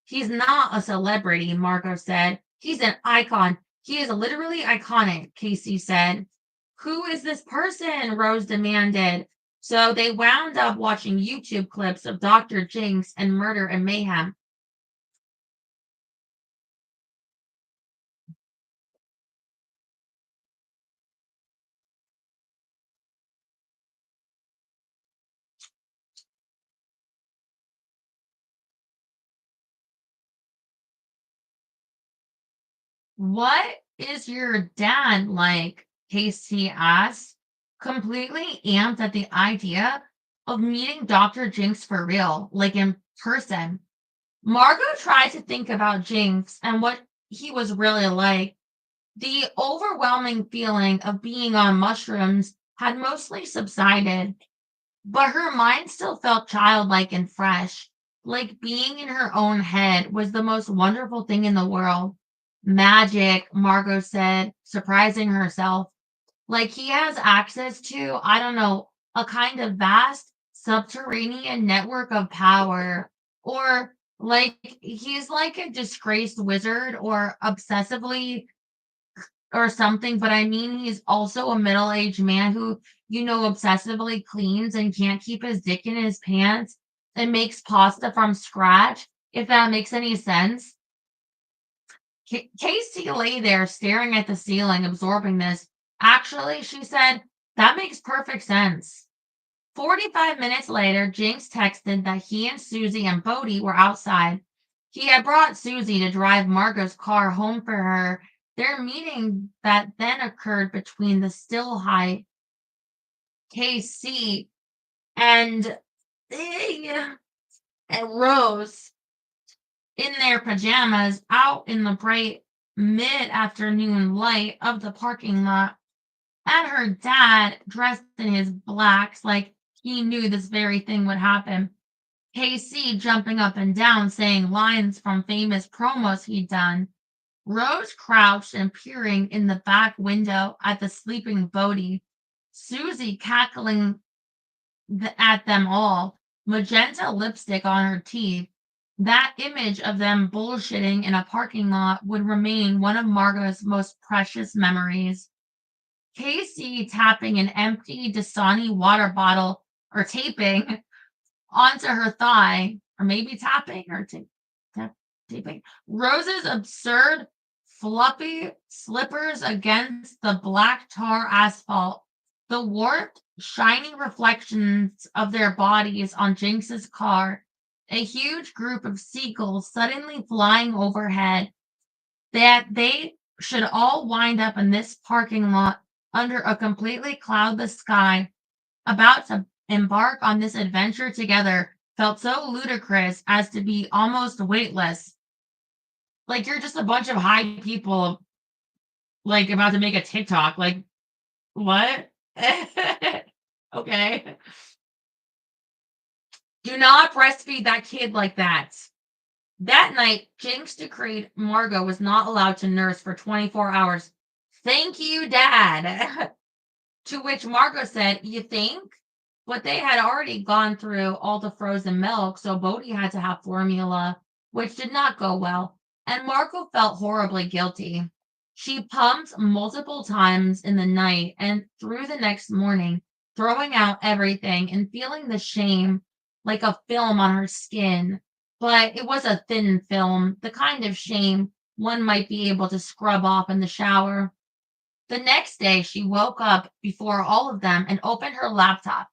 He's not a celebrity, Margot said. He's an icon. He is literally iconic, Casey said. Who is this person? Rose demanded. So they wound up watching YouTube clips of Dr. Jinx and Murder and Mayhem. What is your dad like? Casey asked, completely amped at the idea of meeting Dr. Jinx for real, like in person. Margot tried to think about Jinx and what he was really like. The overwhelming feeling of being on mushrooms had mostly subsided, but her mind still felt childlike and fresh, like being in her own head was the most wonderful thing in the world. Magic, Margot said, surprising herself. Like he has access to, I don't know, a kind of vast subterranean network of power. Or like he's like a disgraced wizard or obsessively or something, but I mean, he's also a middle-aged man who, obsessively cleans and can't keep his dick in his pants and makes pasta from scratch, if that makes any sense. Casey lay there staring at the ceiling, absorbing this. Actually, she said, that makes perfect sense. 45 minutes later, Jinx texted that he and Susie and Bodie were outside. He had brought Susie to drive Margot's car home for her. Their meeting that then occurred between the still high KC and and Rose in their pajamas out in the bright mid-afternoon light of the parking lot, and her dad dressed in his blacks like he knew this very thing would happen. KC jumping up and down saying lines from famous promos he'd done. Rose crouched and peering in the back window at the sleeping Bodie. Susie cackling at them all, magenta lipstick on her teeth. That image of them bullshitting in a parking lot would remain one of Margot's most precious memories. Casey tapping an empty Dasani water bottle or taping onto her thigh, or maybe tapping or taping. Rose's absurd, fluffy slippers against the black tar asphalt, the warped, shiny reflections of their bodies on Jinx's car, a huge group of seagulls suddenly flying overhead, that they should all wind up in this parking lot under a completely cloudless sky, about to embark on this adventure together, felt so ludicrous as to be almost weightless. Like you're just a bunch of high people, like about to make a TikTok. Like, what? Okay. Do not breastfeed that kid like that. That night, Jinx decreed Margot was not allowed to nurse for 24 hours. Thank you, Dad. To which Margot said, you think? But they had already gone through all the frozen milk, so Bodhi had to have formula, which did not go well, and Margot felt horribly guilty. She pumped multiple times in the night and through the next morning, throwing out everything and feeling the shame like a film on her skin. But it was a thin film, the kind of shame one might be able to scrub off in the shower. The next day, she woke up before all of them and opened her laptop.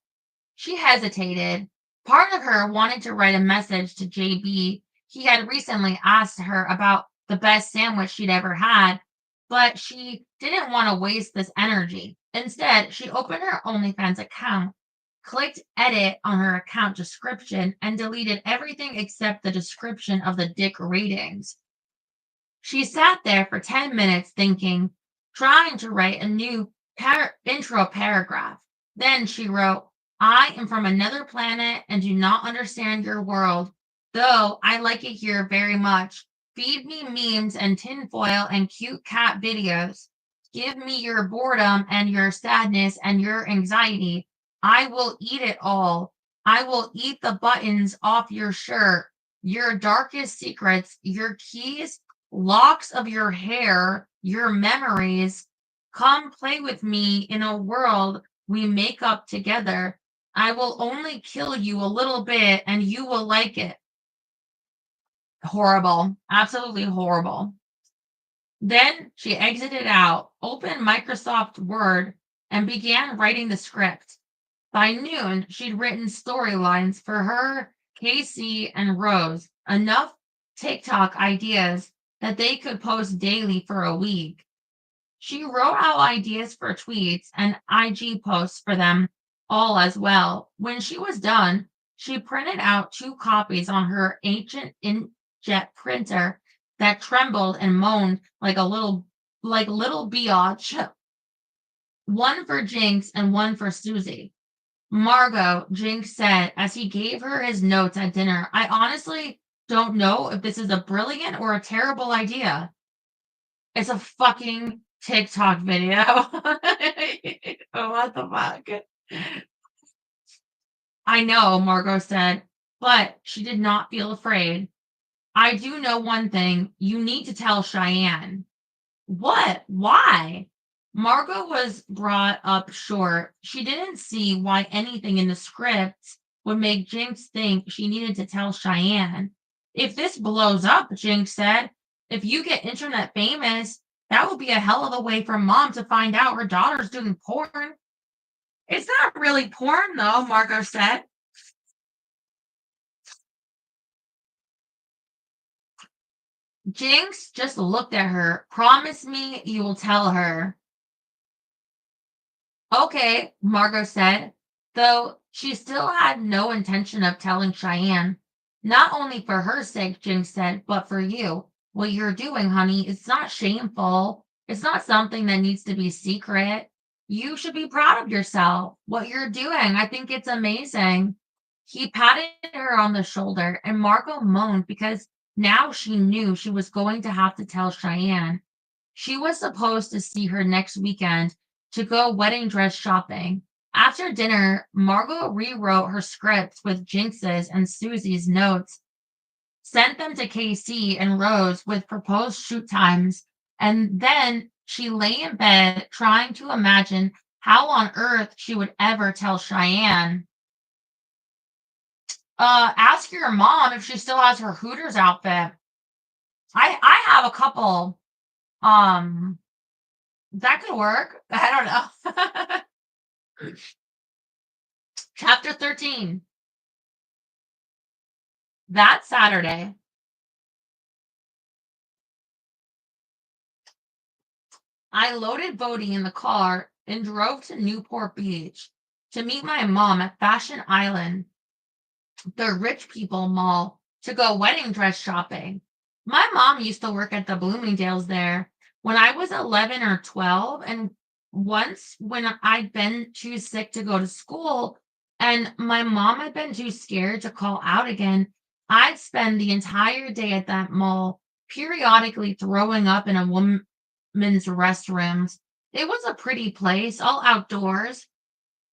She hesitated. Part of her wanted to write a message to JB. He had recently asked her about the best sandwich she'd ever had, but she didn't want to waste this energy. Instead, she opened her OnlyFans account, clicked edit on her account description, and deleted everything except the description of the dick ratings. She sat there for 10 minutes thinking, trying to write a new intro paragraph. Then she wrote, I am from another planet and do not understand your world, though I like it here very much. Feed me memes and tinfoil and cute cat videos. Give me your boredom and your sadness and your anxiety. I will eat it all. I will eat the buttons off your shirt. your darkest secrets, your keys, locks of your hair, your memories. Come play with me in a world we make up together. I will only kill you a little bit and you will like it. Horrible. Absolutely horrible. Then she exited out, opened Microsoft Word, and began writing the script. By noon, she'd written storylines for her, Casey, and Rose, enough TikTok ideas that they could post daily for a week. She wrote out ideas for tweets and IG posts for them all as well. When she was done, she printed out two copies on her ancient inkjet printer that trembled and moaned like little biatch. One for Jinx and one for Susie. Margot, Jinx said as he gave her his notes at dinner, I honestly don't know if this is a brilliant or a terrible idea. It's a fucking TikTok video. What the fuck? I know, Margot said, but she did not feel afraid. I do know one thing. You need to tell Cheyenne. What? Why? Margot was brought up short. She didn't see why anything in the script would make Jinx think she needed to tell Cheyenne. If this blows up, Jinx said, if you get internet famous, that would be a hell of a way for mom to find out her daughter's doing porn. It's not really porn, though, Margot said. Jinx just looked at her. Promise me you will tell her. Okay, Margot said, though she still had no intention of telling Cheyenne. Not only for her sake, Jinx said, but for you. What you're doing, honey, it's not shameful. It's not something that needs to be secret. You should be proud of yourself. What you're doing, I think it's amazing. He patted her on the shoulder, and Margot moaned because now she knew she was going to have to tell Cheyenne. She was supposed to see her next weekend to go wedding dress shopping. After dinner, Margot rewrote her scripts with Jinx's and Susie's notes, sent them to Casey and Rose with proposed shoot times, and then she lay in bed trying to imagine how on earth she would ever tell Cheyenne. Ask your mom if she still has her Hooters outfit. I have a couple. Um, that could work. I don't know. Chapter 13. That Saturday, I loaded Bodie in the car and drove to Newport Beach to meet my mom at Fashion Island, the rich people mall, to go wedding dress shopping. My mom used to work at the Bloomingdale's there when I was 11 or 12. And once when I'd been too sick to go to school and my mom had been too scared to call out again, I'd spend the entire day at that mall, periodically throwing up in a woman's restrooms. It was a pretty place, all outdoors.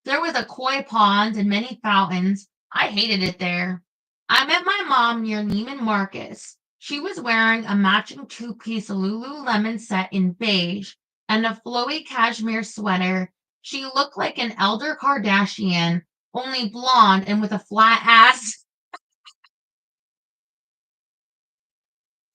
There was a koi pond and many fountains. I hated it there. I met my mom near Neiman Marcus. She was wearing a matching two-piece Lululemon set in beige and a flowy cashmere sweater. She looked like an elder Kardashian, only blonde and with a flat ass.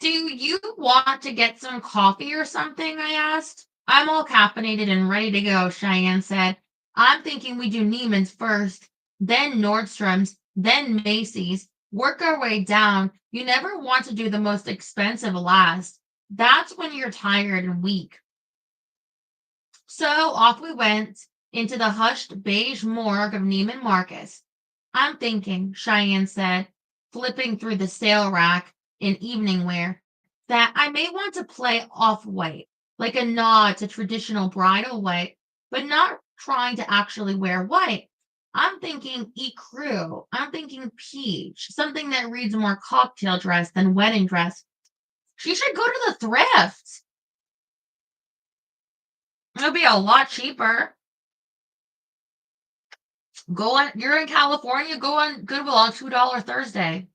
Do you want to get some coffee or something? I asked. I'm all caffeinated and ready to go, Cheyenne said. I'm thinking we do Neiman's first, then Nordstrom's, then Macy's. Work our way down. You never want to do the most expensive last. That's when you're tired and weak. So off we went into the hushed beige morgue of Neiman Marcus. I'm thinking, Cheyenne said, flipping through the sale rack in evening wear, that I may want to play off white, like a nod to traditional bridal white, but not trying to actually wear white. I'm thinking ecru. I'm thinking peach, something that reads more cocktail dress than wedding dress. She should go to the thrift. It'll be a lot cheaper. Go on, you're in California, go on Goodwill on $2 Thursday.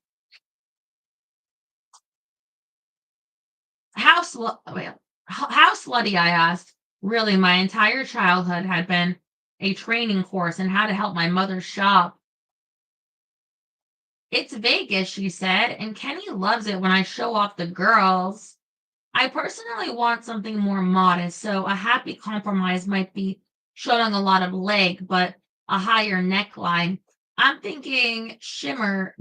wait, how slutty, I asked. Really, my entire childhood had been a training course in how to help my mother shop. It's Vegas, she said, and Kenny loves it when I show off the girls. I personally want something more modest, so a happy compromise might be showing a lot of leg, but a higher neckline. I'm thinking shimmer,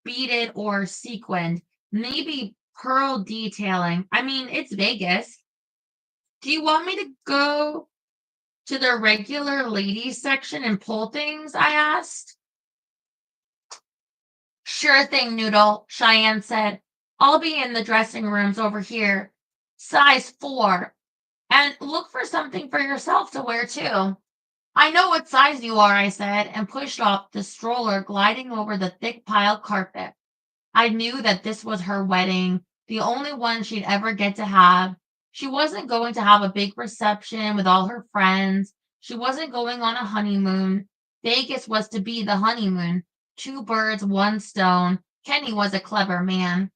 beaded, or sequined, maybe pearl detailing. I mean, it's Vegas. Do you want me to go to the regular ladies section and pull things? I asked. Sure thing, Noodle, Cheyenne said. I'll be in the dressing rooms over here. Size 4. And look for something for yourself to wear too. I know what size you are, I said, and pushed off the stroller, gliding over the thick piled carpet. I knew that this was her wedding, the only one she'd ever get to have. She wasn't going to have a big reception with all her friends. She wasn't going on a honeymoon. Vegas was to be the honeymoon. Two birds, one stone. Kenny was a clever man.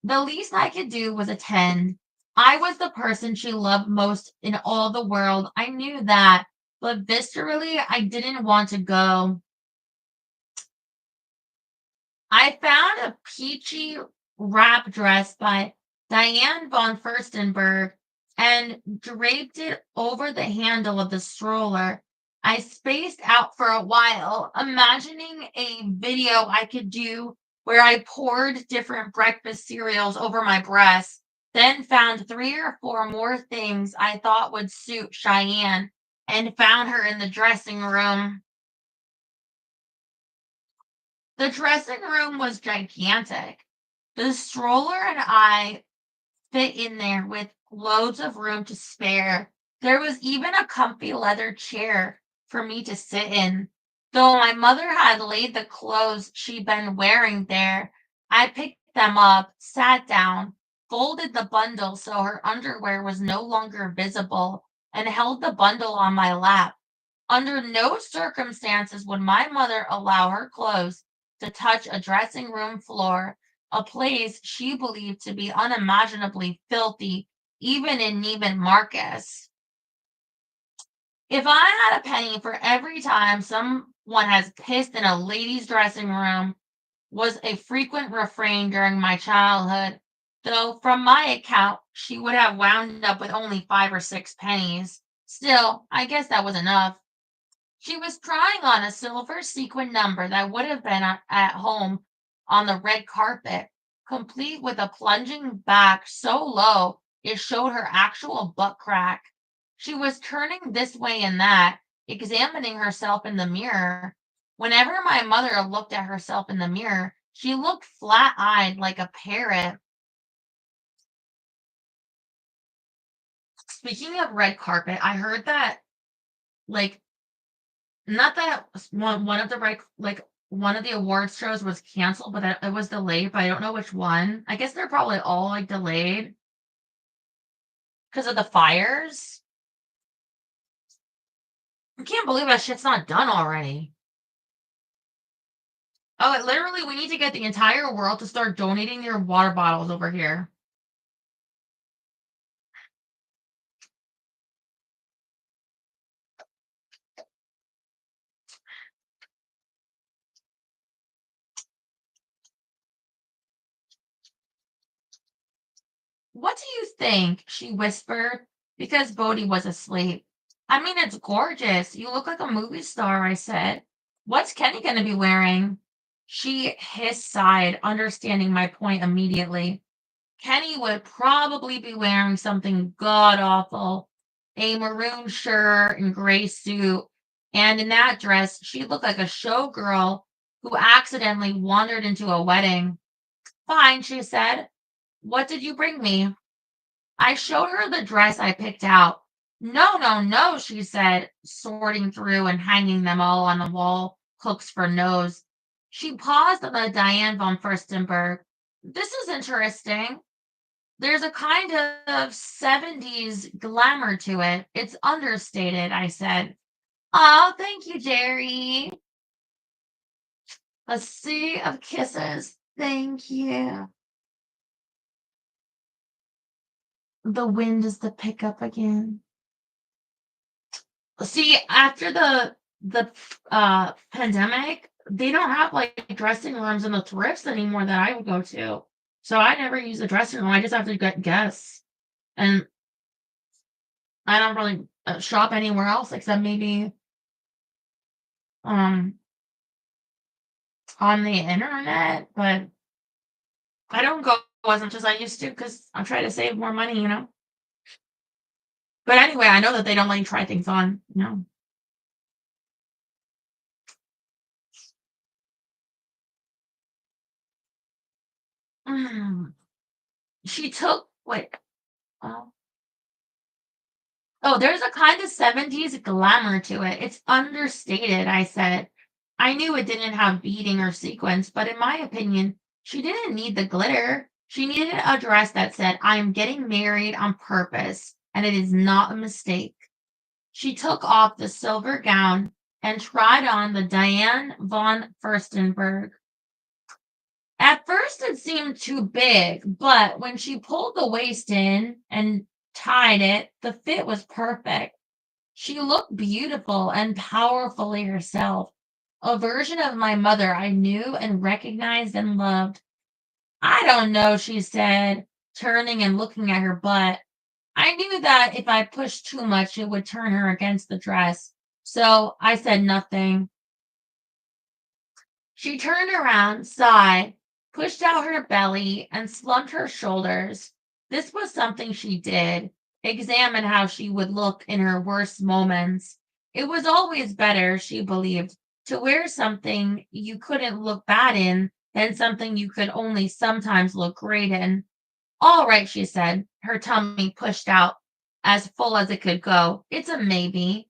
The least I could do was attend. I was the person she loved most in all the world. I knew that, but viscerally, I didn't want to go. I found a peachy wrap dress by Diane von Furstenberg and draped it over the handle of the stroller. I spaced out for a while, imagining a video I could do where I poured different breakfast cereals over my breasts, then found 3 or 4 more things I thought would suit Cheyenne and found her in the dressing room. The dressing room was gigantic. The stroller and I fit in there with loads of room to spare. There was even a comfy leather chair for me to sit in. Though my mother had laid the clothes she'd been wearing there, I picked them up, sat down, folded the bundle so her underwear was no longer visible, and held the bundle on my lap. Under no circumstances would my mother allow her clothes to touch a dressing room floor, a place she believed to be unimaginably filthy, even in Neiman Marcus. If I had a penny for every time someone has pissed in a lady's dressing room, was a frequent refrain during my childhood, though from my account, she would have wound up with only 5 or 6 pennies. Still, I guess that was enough. She was trying on a silver sequin number that would have been at home on the red carpet, complete with a plunging back so low it showed her actual butt crack. She was turning this way and that, examining herself in the mirror. Whenever my mother looked at herself in the mirror, she looked flat eyed like a parrot. Speaking of red carpet, I heard that, like, not that one of the one of the awards shows was canceled, but that it was delayed, but I don't know which one. I guess they're probably all like delayed because of the fires. I can't believe that shit's not done already. Oh, literally, we need to get the entire world to start donating their water bottles over here. What do you think? She whispered, because Bodhi was asleep. I mean, it's gorgeous. You look like a movie star, I said. What's Kenny going to be wearing? She hissed, sighed, understanding my point immediately. Kenny would probably be wearing something god awful, a maroon shirt and gray suit, and in that dress, she looked like a showgirl who accidentally wandered into a wedding. Fine, she said. What did you bring me? I showed her the dress I picked out. No, no, no, she said, sorting through and hanging them all on the wall, hooks for nose. She paused on the Diane von Furstenberg. This is interesting. There's a kind of 70s glamour to it. It's understated, I said. Oh, thank you, Jerry. A sea of kisses. Thank you. The wind is the pickup again. See, after the pandemic, they don't have like dressing rooms in the thrifts anymore that I would go to. So I never use the dressing room. I just have to get guests, and I don't really shop anywhere else except maybe um on the internet. But I don't go as much as I used to because I'm trying to save more money. But anyway, I know that they don't let you try things on. Mm. She took wait. Oh, oh, there's a kind of 70s glamour to it. It's understated, I said. I knew it didn't have beading or sequins, but in my opinion, she didn't need the glitter. She needed a dress that said, I'm getting married on purpose, and it is not a mistake. She took off the silver gown and tried on the Diane von Furstenberg. At first, it seemed too big, but when she pulled the waist in and tied it, the fit was perfect. She looked beautiful and powerfully herself, a version of my mother I knew and recognized and loved. I don't know, she said, turning and looking at her butt. I knew that if I pushed too much, it would turn her against the dress. So I said nothing. She turned around, sighed, pushed out her belly, and slumped her shoulders. This was something she did, examine how she would look in her worst moments. It was always better, she believed, to wear something you couldn't look bad in than something you could only sometimes look great in. All right, she said, her tummy pushed out as full as it could go. It's a maybe.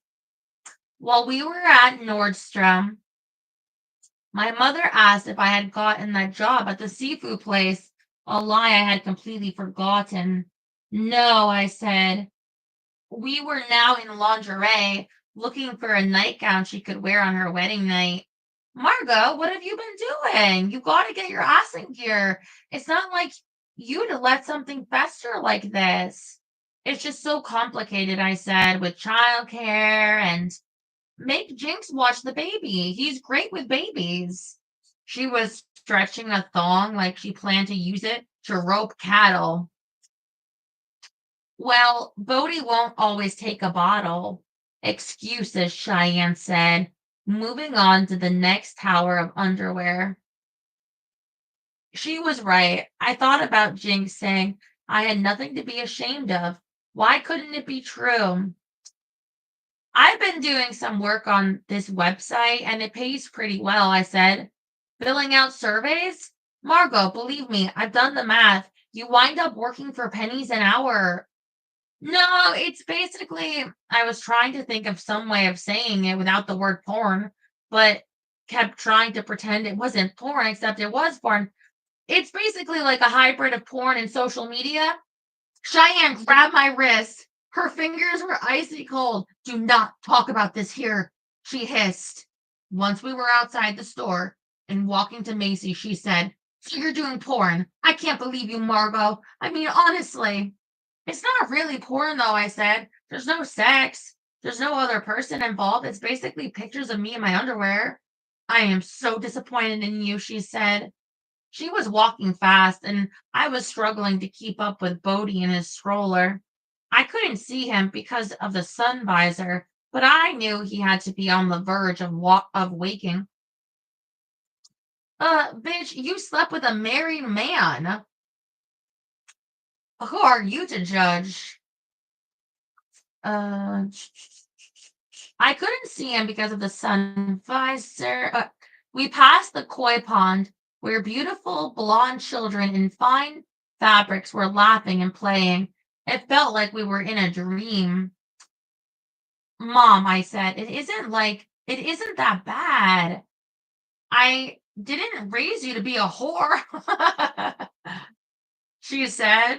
While we were at Nordstrom, my mother asked if I had gotten that job at the seafood place, a lie I had completely forgotten. No, I said. We were now in lingerie, looking for a nightgown she could wear on her wedding night. Margot, what have you been doing? You got to get your ass in gear. It's not like you to let something fester like this. It's just so complicated, I said, with childcare and make Jinx watch the baby. He's great with babies. She was stretching a thong like she planned to use it to rope cattle. Well, Bodie won't always take a bottle. Excuses, Cheyenne said, moving on to the next tower of underwear. She was right. I thought about Jinx saying I had nothing to be ashamed of. Why couldn't it be true? I've been doing some work on this website and it pays pretty well, I said. Filling out surveys? Margot, believe me, I've done the math. You wind up working for pennies an hour. No, it's basically, I was trying to think of some way of saying it without the word porn, but kept trying to pretend it wasn't porn, except it was porn. It's basically like a hybrid of porn and social media. Cheyenne grabbed my wrist. Her fingers were icy cold. Do not talk about this here, she hissed. Once we were outside the store and walking to Macy, she said, so you're doing porn. I can't believe you, Margot. I mean, honestly. It's not really porn, though, I said. There's no sex. There's no other person involved. It's basically pictures of me in my underwear. I am so disappointed in you, she said. She was walking fast, and I was struggling to keep up with Bodie in his stroller. I couldn't see him because of the sun visor, but I knew he had to be on the verge of waking. Bitch, you slept with a married man. Who are you to judge? Uh, I couldn't see him because of the sun visor. We passed the koi pond where beautiful blonde children in fine fabrics were laughing and playing. It felt like we were in a dream. Mom, I said, it isn't that bad. I didn't raise you to be a whore, she said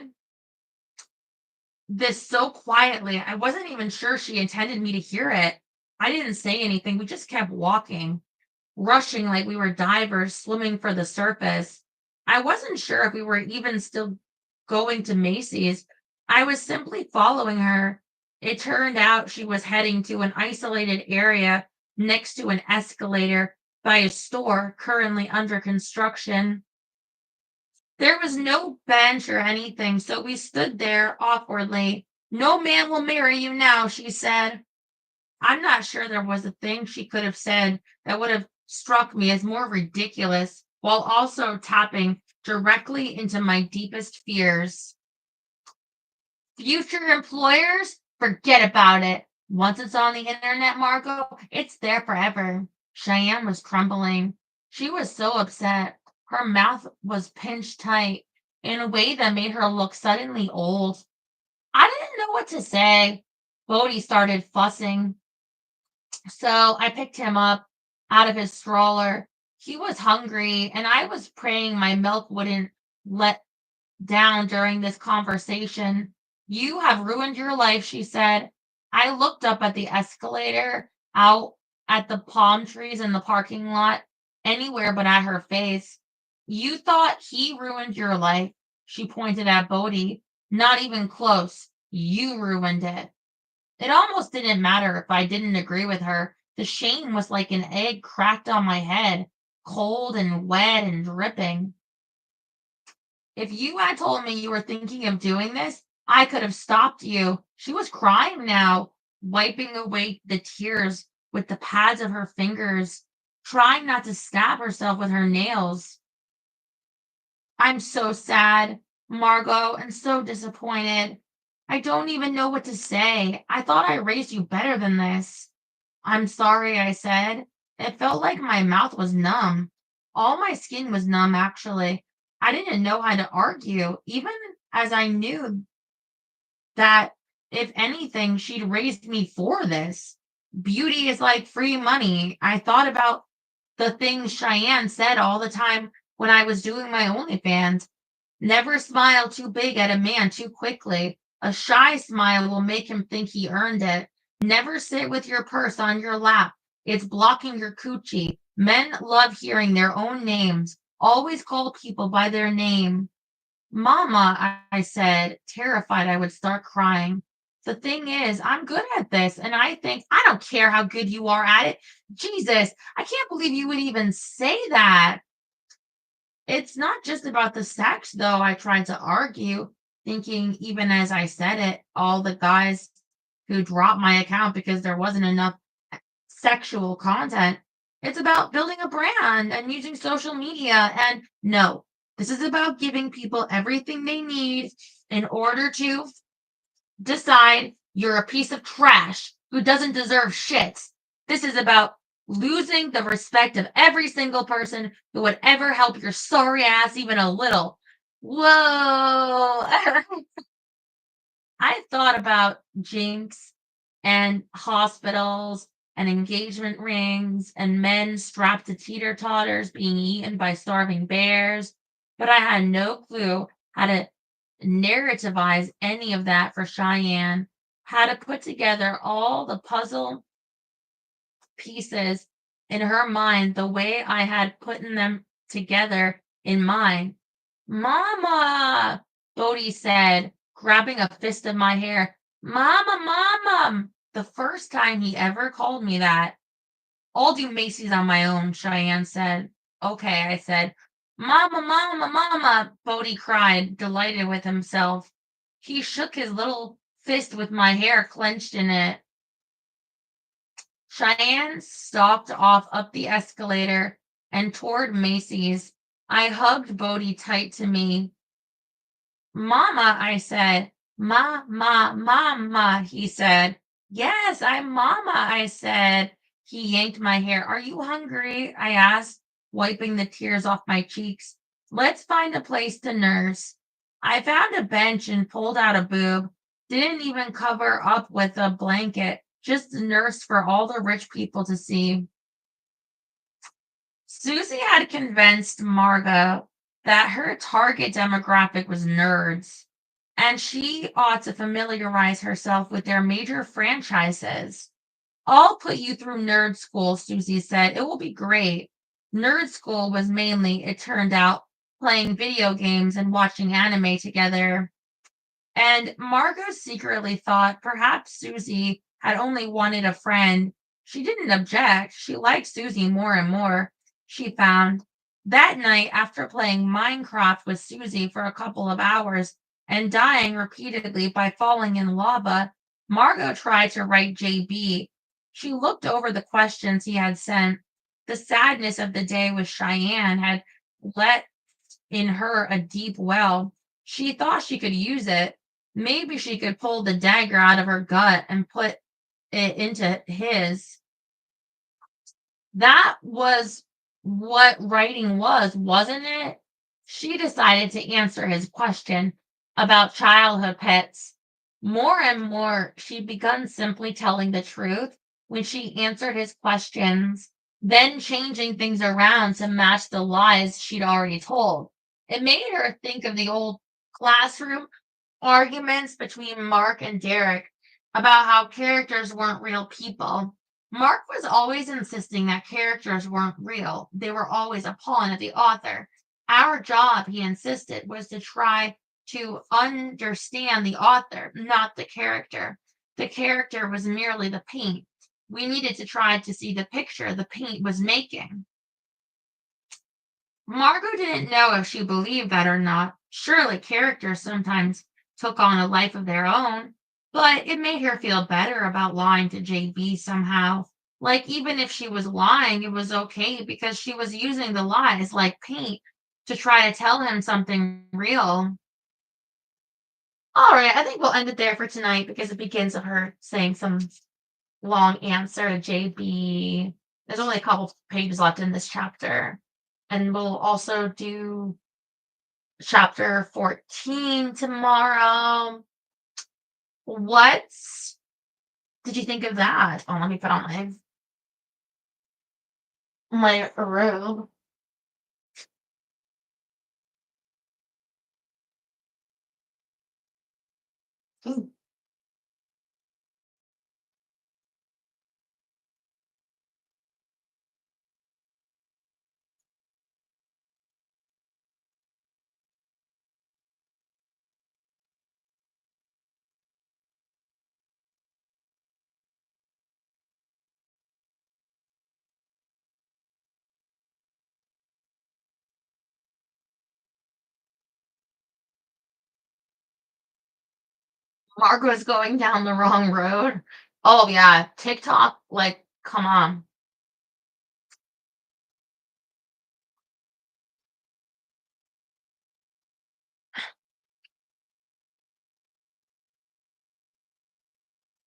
this so quietly. I wasn't even sure she intended me to hear it. I didn't say anything. We just kept walking, rushing like we were divers swimming for the surface. I wasn't sure if we were even still going to Macy's. I was simply following her. It turned out she was heading to an isolated area next to an escalator by a store currently under construction. There was no bench or anything, so we stood there awkwardly. No man will marry you now, she said. I'm not sure there was a thing she could have said that would have struck me as more ridiculous while also tapping directly into my deepest fears. Future employers, forget about it. Once it's on the internet, Margot, it's there forever. Cheyenne was trembling. She was so upset. Her mouth was pinched tight in a way that made her look suddenly old. I didn't know what to say. Bodhi started fussing. So I picked him up out of his stroller. He was hungry, and I was praying my milk wouldn't let down during this conversation. You have ruined your life, she said. I looked up at the escalator, out at the palm trees in the parking lot, anywhere but at her face. You thought he ruined your life, she pointed at Bodhi. Not even close. You ruined it. It almost didn't matter if I didn't agree with her. The shame was like an egg cracked on my head, cold and wet and dripping. If you had told me you were thinking of doing this, I could have stopped you. She was crying now, wiping away the tears with the pads of her fingers, trying not to stab herself with her nails. I'm so sad, Margot, and so disappointed. I don't even know what to say. I thought I raised you better than this. I'm sorry, I said. It felt like my mouth was numb. All my skin was numb, actually. I didn't know how to argue, even as I knew that, if anything, she'd raised me for this. Beauty is like free money. I thought about the things Cheyenne said all the time when I was doing my OnlyFans. Never smile too big at a man too quickly. A shy smile will make him think he earned it. Never sit with your purse on your lap. It's blocking your coochie. Men love hearing their own names. Always call people by their name. Mama, I said, terrified I would start crying. The thing is, I'm good at this, and I think I don't care how good you are at it. Jesus, I can't believe you would even say that. It's not just about the sex, though, I tried to argue, thinking even as I said it, all the guys who dropped my account because there wasn't enough sexual content. It's about building a brand and using social media. And no, this is about giving people everything they need in order to decide you're a piece of trash who doesn't deserve shit. This is about losing the respect of every single person who would ever help your sorry ass even a little. Whoa. I thought about Jinx and hospitals and engagement rings and men strapped to teeter totters being eaten by starving bears, but I had no clue how to narrativize any of that for Cheyenne, how to put together all the puzzle pieces in her mind the way I had put them together in mine. Mama, Bodhi said, grabbing a fist of my hair. Mama, Mama, the first time he ever called me that. I'll do Macy's on my own, Cheyenne said. Okay, I said. Mama, Mama, Mama, Bodhi cried, delighted with himself. He shook his little fist with my hair clenched in it. Cheyenne stalked off up the escalator and toward Macy's. I hugged Bodhi tight to me. Mama, I said. Mama, he said. Yes, I'm Mama, I said. He yanked my hair. Are you hungry? I asked, wiping the tears off my cheeks. Let's find a place to nurse. I found a bench and pulled out a boob. Didn't even cover up with a blanket, just a nurse for all the rich people to see. Susie had convinced Margot that her target demographic was nerds, and she ought to familiarize herself with their major franchises. I'll put you through nerd school, Susie said. It will be great. Nerd school was mainly, it turned out, playing video games and watching anime together. And Margot secretly thought perhaps Susie had only wanted a friend. She didn't object. She liked Susie more and more, she found. That night, after playing Minecraft with Susie for a couple of hours and dying repeatedly by falling in lava, Margot tried to write JB. She looked over the questions he had sent. The sadness of the day with Cheyenne had let in her a deep well. She thought she could use it. Maybe she could pull the dagger out of her gut and put it into his. That was what writing was, wasn't it? She decided to answer his question about childhood pets. More and more, she'd begun simply telling the truth when she answered his questions, then changing things around to match the lies she'd already told. It made her think of the old classroom arguments between Mark and Derek about how characters weren't real people. Mark was always insisting that characters weren't real. They were always a pawn of the author. Our job, he insisted, was to try to understand the author, not the character. The character was merely the paint. We needed to try to see the picture the paint was making. Margot didn't know if she believed that or not. Surely characters sometimes took on a life of their own, but it made her feel better about lying to JB somehow. Like, even if she was lying, it was okay because she was using the lies like paint to try to tell him something real. All right, I think we'll end it there for tonight because it begins with her saying some long answer to JB. There's only a couple pages left in this chapter. And we'll also do chapter 14 tomorrow. What did you think of that? Oh, let me put on my robe. Ooh. Margaret's going down the wrong road. Oh yeah, TikTok, like, come on.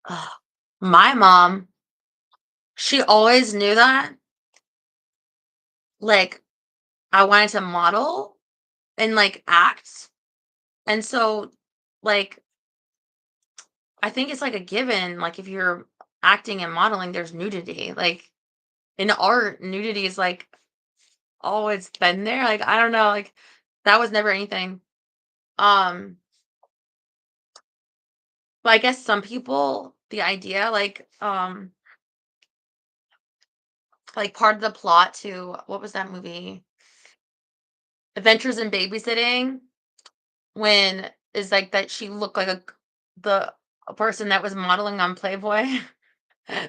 Ugh. My mom, she always knew that, like, I wanted to model and like act. And so, like, I think it's like a given. Like, if you're acting and modeling, there's nudity. Like, in art, nudity is like always been there. Like, I don't know, like that was never anything. Um, but I guess some people, the idea, like part of the plot to what was that movie? Adventures in Babysitting, when is like that she looked like the a person that was modeling on Playboy.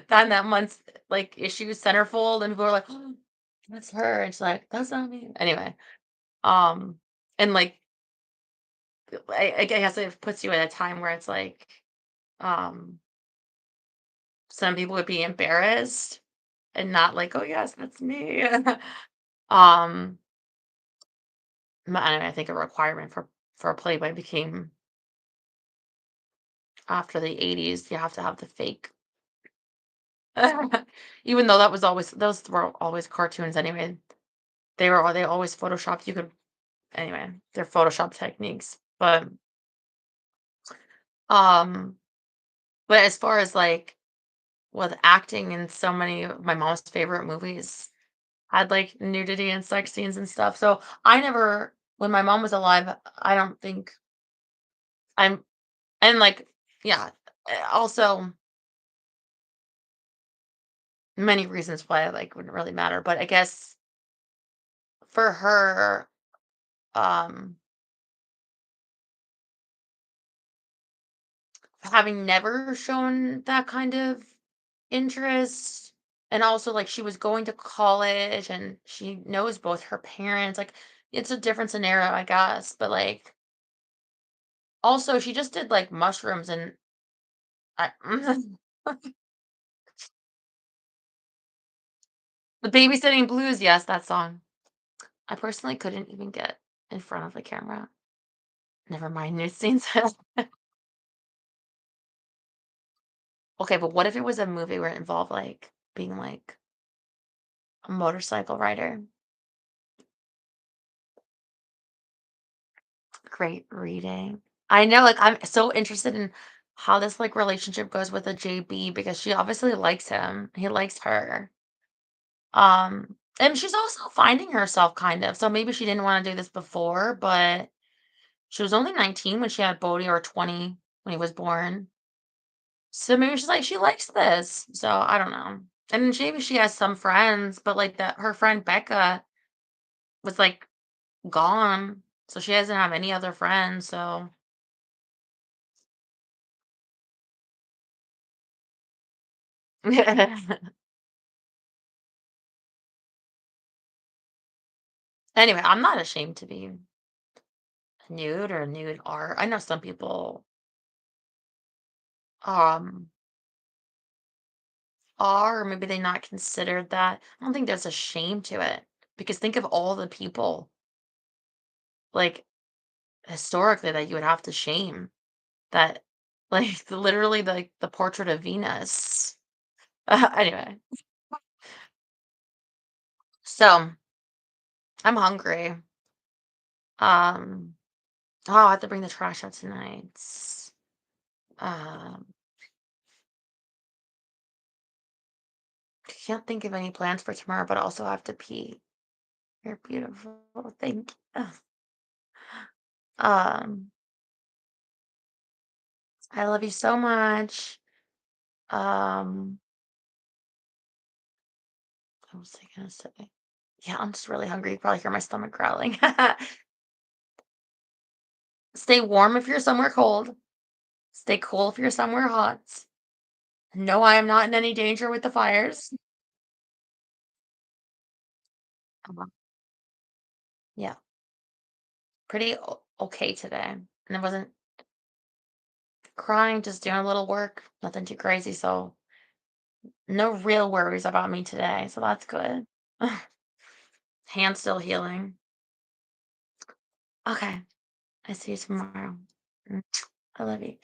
That month's like issue centerfold, and people were like, oh, that's her. It's like, that's not me. Anyway, um, and like I guess it puts you at a time where it's like, um, some people would be embarrassed and not like, oh yes, that's me. um, I think a requirement for a Playboy became after the '80s. You have to have the fake. Even though that was always those were always cartoons anyway. They always photoshopped. You could anyway. They're Photoshop techniques, um, but as far as like with acting in so many of my mom's favorite movies had like nudity and sex scenes and stuff. So I never, when my mom was alive, I don't think I'm, and like, yeah, also many reasons why like wouldn't really matter. But I guess for her, um, having never shown that kind of interest, and also, like, she was going to college and she knows both her parents, like, it's a different scenario, I guess, but, like, also she just did, like, mushrooms and I The Babysitting Blues, yes, that song. I personally couldn't even get in front of the camera. Never mind nude scenes. Okay, but what if it was a movie where it involved, like, being, like, a motorcycle rider? Great reading. I know, like, I'm so interested in how this, like, relationship goes with the JB because she obviously likes him. He likes her. And she's also finding herself kind of. So maybe she didn't want to do this before, but she was only 19 when she had Bodhi or 20 when he was born. So maybe she's like, she likes this. So I don't know. And maybe she has some friends, but like that her friend Becca was like gone. So she doesn't have any other friends. So anyway, I'm not ashamed to be nude or nude art. I know some people um are, or maybe they not considered that. I don't think there's a shame to it because think of all the people like historically that you would have to shame that like literally the portrait of Venus. Anyway, so I'm hungry. Um, oh, I have to bring the trash out tonight. Um, can't think of any plans for tomorrow, but also have to pee. You're beautiful. Thank you. Um, I love you so much. Um, what was I gonna say? Yeah, I'm just really hungry. You probably hear my stomach growling. Stay warm if you're somewhere cold. Stay cool if you're somewhere hot. No, I am not in any danger with the fires. Uh, yeah, pretty okay today. And I wasn't crying, just doing a little work, nothing too crazy. So no real worries about me today. So that's good. Hand still healing. Okay, I see you tomorrow. Mm, I love you.